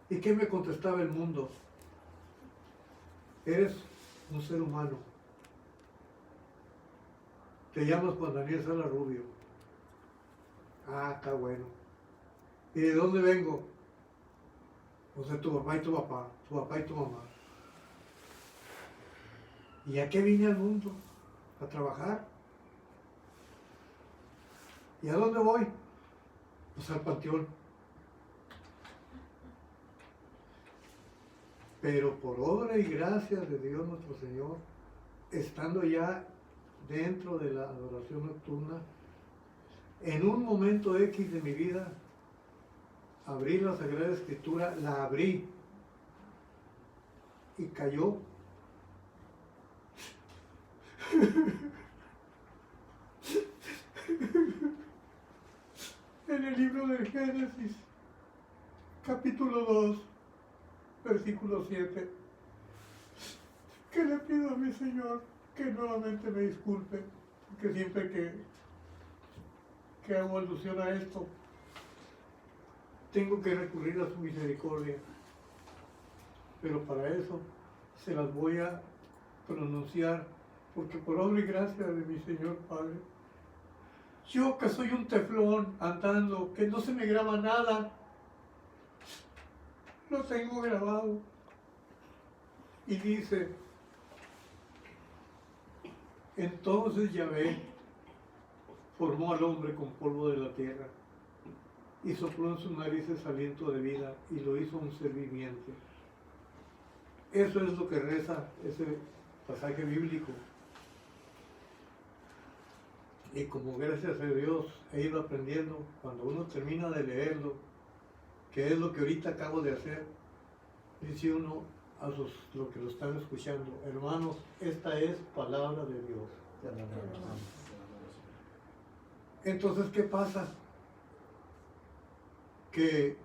¿Y qué me contestaba el mundo? Eres un ser humano. Te llamas Juan Daniel Sala Rubio. Ah, está bueno. ¿Y de dónde vengo? Pues de tu papá y tu papá y tu mamá. ¿Y a qué vine al mundo? ¿A trabajar? ¿Y a dónde voy? Pues al panteón. Pero por obra y gracia de Dios nuestro Señor, estando ya dentro de la adoración nocturna, en un momento X de mi vida, abrí la Sagrada Escritura, la abrí y cayó en el libro del Génesis, capítulo 2, versículo 7, que le pido a mi Señor que nuevamente me disculpe, porque siempre que hago alusión a esto, tengo que recurrir a su misericordia, pero para eso se las voy a pronunciar, porque por obra y gracia de mi Señor Padre, yo que soy un teflón andando, que no se me graba nada, lo tengo grabado. Y dice, entonces Yahvé formó al hombre con polvo de la tierra y sopló en sus narices aliento de vida y lo hizo un ser viviente. Eso es lo que reza ese pasaje bíblico. Y como gracias a Dios he ido aprendiendo, cuando uno termina de leerlo, que es lo que ahorita acabo de hacer, dice uno a los que lo están escuchando, hermanos, esta es palabra de Dios. Entonces, ¿qué pasa? Que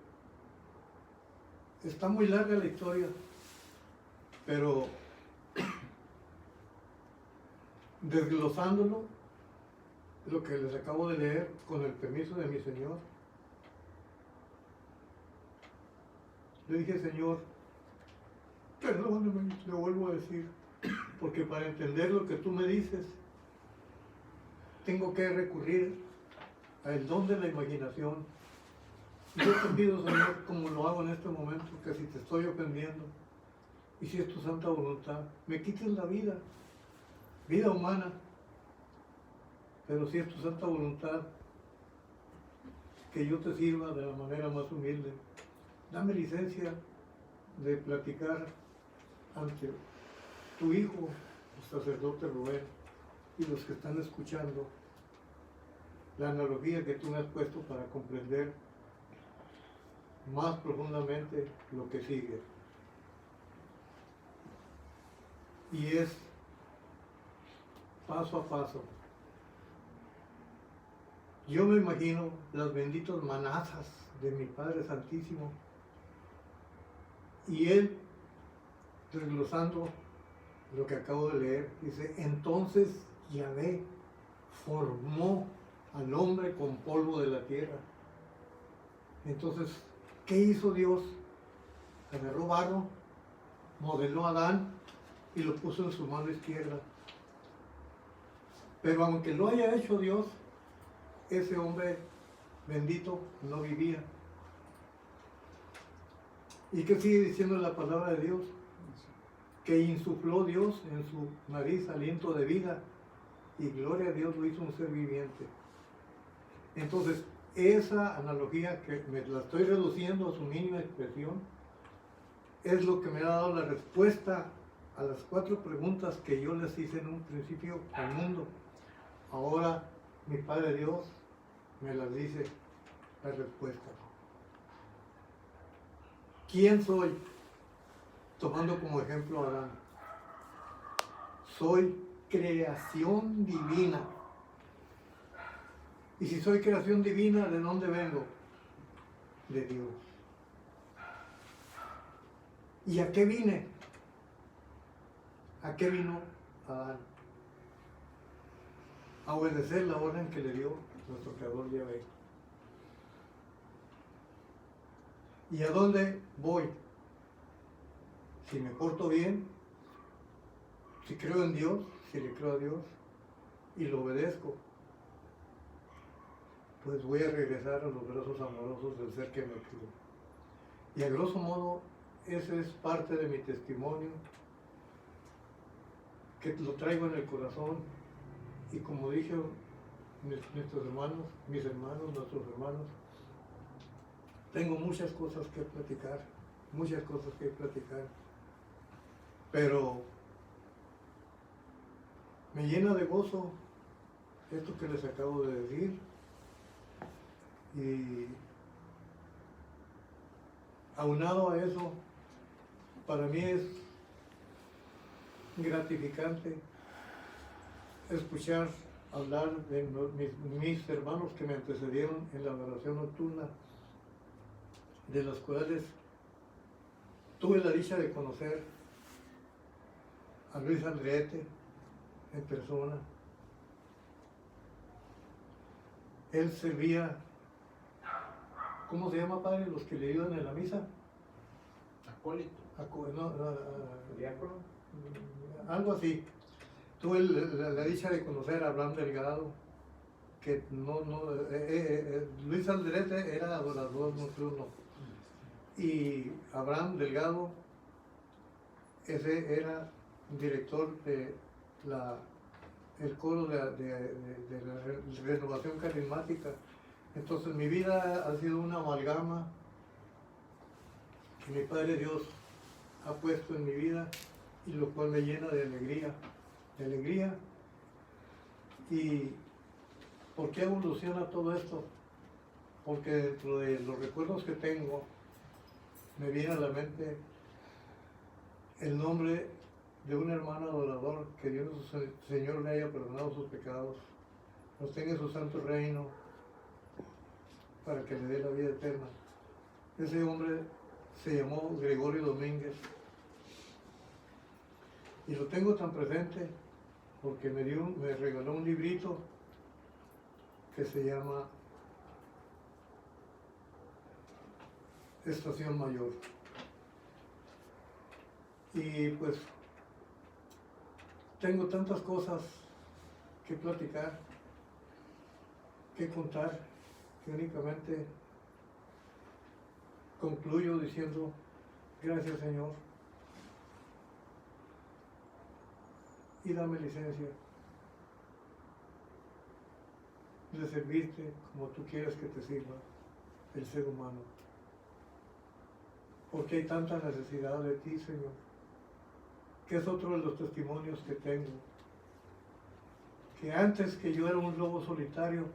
está muy larga la historia, pero desglosándolo, lo que les acabo de leer, con el permiso de mi Señor, le dije, Señor, perdóname, le vuelvo a decir, porque para entender lo que tú me dices, tengo que recurrir al don de la imaginación. Y yo te pido, Señor, como lo hago en este momento, que si te estoy ofendiendo, y si es tu santa voluntad, me quites la vida humana, pero si es tu santa voluntad, que yo te sirva de la manera más humilde. Dame licencia de platicar ante tu hijo, el sacerdote Rubén, y los que están escuchando la analogía que tú me has puesto para comprender más profundamente lo que sigue. Y es paso a paso. Yo me imagino las benditas manazas de mi Padre Santísimo y Él, desglosando lo que acabo de leer, dice, entonces Yahvé formó al hombre con polvo de la tierra. Entonces, ¿qué hizo Dios? Agarró barro, modeló a Adán y lo puso en su mano izquierda. Pero aunque lo haya hecho Dios, ese hombre bendito no vivía. ¿Y qué sigue diciendo la palabra de Dios? Que insufló Dios en su nariz aliento de vida y gloria a Dios lo hizo un ser viviente. Entonces, esa analogía que me la estoy reduciendo a su mínima expresión es lo que me ha dado la respuesta a las 4 preguntas que yo les hice en un principio al mundo. Ahora mi Padre Dios me las dice la respuesta. ¿Quién soy? Tomando como ejemplo a Adán. Soy creación divina. Y si soy creación divina, ¿de dónde vengo? De Dios. ¿Y a qué vine? ¿A qué vino Adán? A obedecer la orden que le dio nuestro Creador Yahvé. ¿Y a dónde voy? Si me porto bien, si creo en Dios, si le creo a Dios y lo obedezco, pues voy a regresar a los brazos amorosos del ser que me crió. Y a grosso modo, ese es parte de mi testimonio, que lo traigo en el corazón. Y como dije, nuestros hermanos, nuestros hermanos, tengo muchas cosas que platicar, pero me llena de gozo esto que les acabo de decir. Y aunado a eso, para mí es gratificante escuchar hablar de mis hermanos que me antecedieron en la adoración nocturna, de los cuales tuve la dicha de conocer a Luis Andrete en persona. Él servía, ¿cómo se llama, padre? Los que le ayudan en la misa. Acólito. Diácono. Algo así. Tuve la dicha de conocer a Abraham Delgado, que Luis Andrete era adorador nocturno. Y Abraham Delgado, ese era director de el coro de la renovación carismática. Entonces mi vida ha sido una amalgama que mi Padre Dios ha puesto en mi vida, y lo cual me llena de alegría. ¿Y por qué evoluciona todo esto? Porque dentro de los recuerdos que tengo me viene a la mente el nombre de un hermano adorador, que Dios nuestro Señor le haya perdonado sus pecados, nos tenga en su santo reino para que le dé la vida eterna. Ese hombre se llamó Gregorio Domínguez, y lo tengo tan presente porque me regaló un librito que se llama Estación Mayor. Y pues tengo tantas cosas que platicar, que contar, que únicamente concluyo diciendo gracias, Señor, y dame licencia de servirte como tú quieras que te sirva el ser humano, porque hay tanta necesidad de ti, Señor, que es otro de los testimonios que tengo, que antes que yo era un lobo solitario,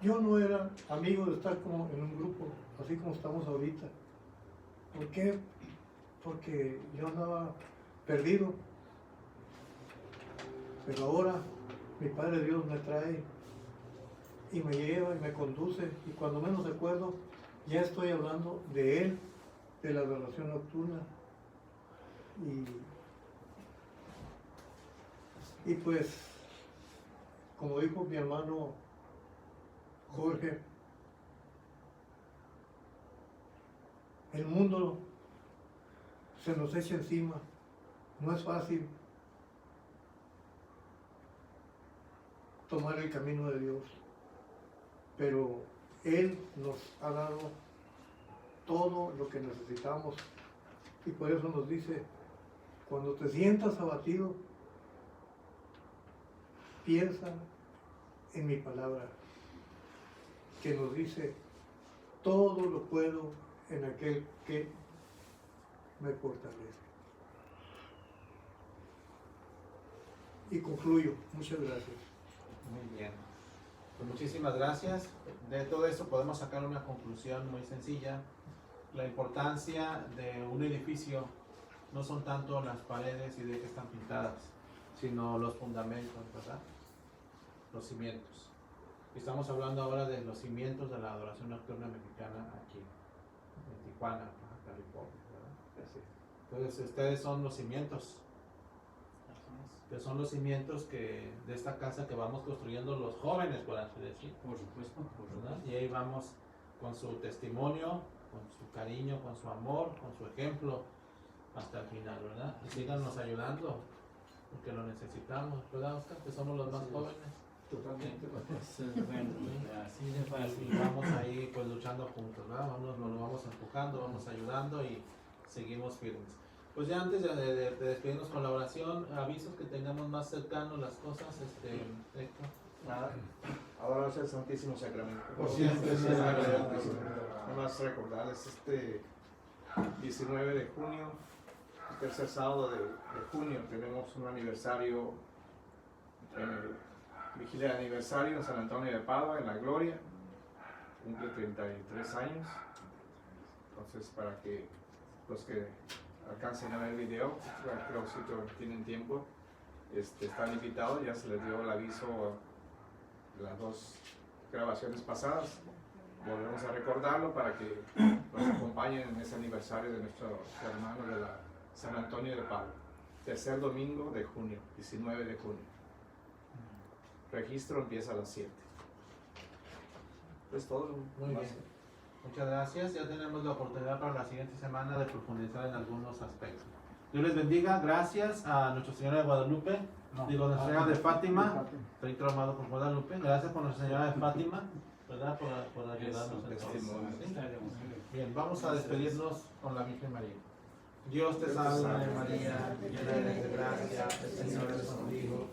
yo no era amigo de estar como en un grupo, así como estamos ahorita. ¿Por qué? Porque yo andaba perdido. Pero ahora mi Padre Dios me trae y me lleva y me conduce, y cuando menos recuerdo ya estoy hablando de Él, de la adoración nocturna. Y pues, como dijo mi hermano Jorge, el mundo se nos echa encima, no es fácil tomar el camino de Dios, pero Él nos ha dado todo lo que necesitamos, y por eso nos dice: cuando te sientas abatido, piensa en mi palabra, que nos dice: todo lo puedo en aquel que me fortalece. Y concluyo. Muchas gracias. Muy bien. Pues muchísimas gracias. De todo esto podemos sacar una conclusión muy sencilla. La importancia de un edificio no son tanto las paredes y de que están pintadas, sino los fundamentos, ¿verdad? Los cimientos. Estamos hablando ahora de los cimientos de la adoración nocturna mexicana aquí, en Tijuana, Baja California, ¿verdad? Entonces ustedes son los cimientos, que son los cimientos de esta casa que vamos construyendo los jóvenes, por así decir. Por supuesto, ¿Verdad? Y ahí vamos con su testimonio, con su cariño, con su amor, con su ejemplo, hasta el final, ¿verdad? Y síganos ayudando, porque lo necesitamos, ¿verdad, Oscar? Que somos los más jóvenes. Totalmente. Bueno, así de Y fácil. vamos ahí pues luchando juntos, ¿verdad? Nos vamos empujando, vamos ayudando y seguimos firmes. Pues ya antes de despedirnos con la oración, avisos que tengamos más cercanos las cosas, Héctor. Nada, ahora es el Santísimo Sacramento. Por siempre será Nada más recordarles 19 de junio, el tercer sábado de junio, tenemos un aniversario, vigilia de aniversario en San Antonio de Padua, en La Gloria, cumple 33 años. Entonces, para que los que alcancen a ver el video, creo que si tienen tiempo, están invitados. Ya se les dio el aviso de las dos grabaciones pasadas. Volvemos a recordarlo para que nos acompañen en ese aniversario de nuestros hermanos de la San Antonio de Padua. Tercer domingo de junio, 19 de junio. Registro empieza a las 7. Es todo. Muy bien. Muchas gracias. Ya tenemos la oportunidad para la siguiente semana de profundizar en algunos aspectos. Dios les bendiga. Gracias a Nuestra Señora de Guadalupe, Nuestra Señora de Fátima, Rito amado por Guadalupe. Gracias por Nuestra Señora de Fátima, ¿verdad? Por ayudarnos en todo. ¿Sí? Bien, vamos a despedirnos con la Virgen María. Dios te salve María, llena eres de gracia, el Señor es contigo.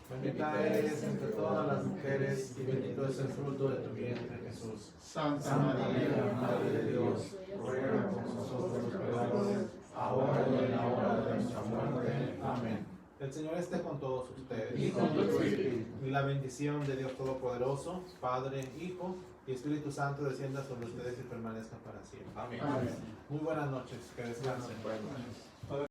Bendita eres entre todas las mujeres y bendito es el fruto de tu vientre, Jesús. Santa María, Madre de Dios, ruega por nosotros los pecadores, ahora y en la hora de nuestra muerte. Amén. El Señor esté con todos ustedes. Y con tu espíritu. Y la bendición de Dios Todopoderoso, Padre, Hijo y Espíritu Santo descienda sobre ustedes y permanezca para siempre. Amén. Amén. Muy buenas noches, que descansen. Bueno.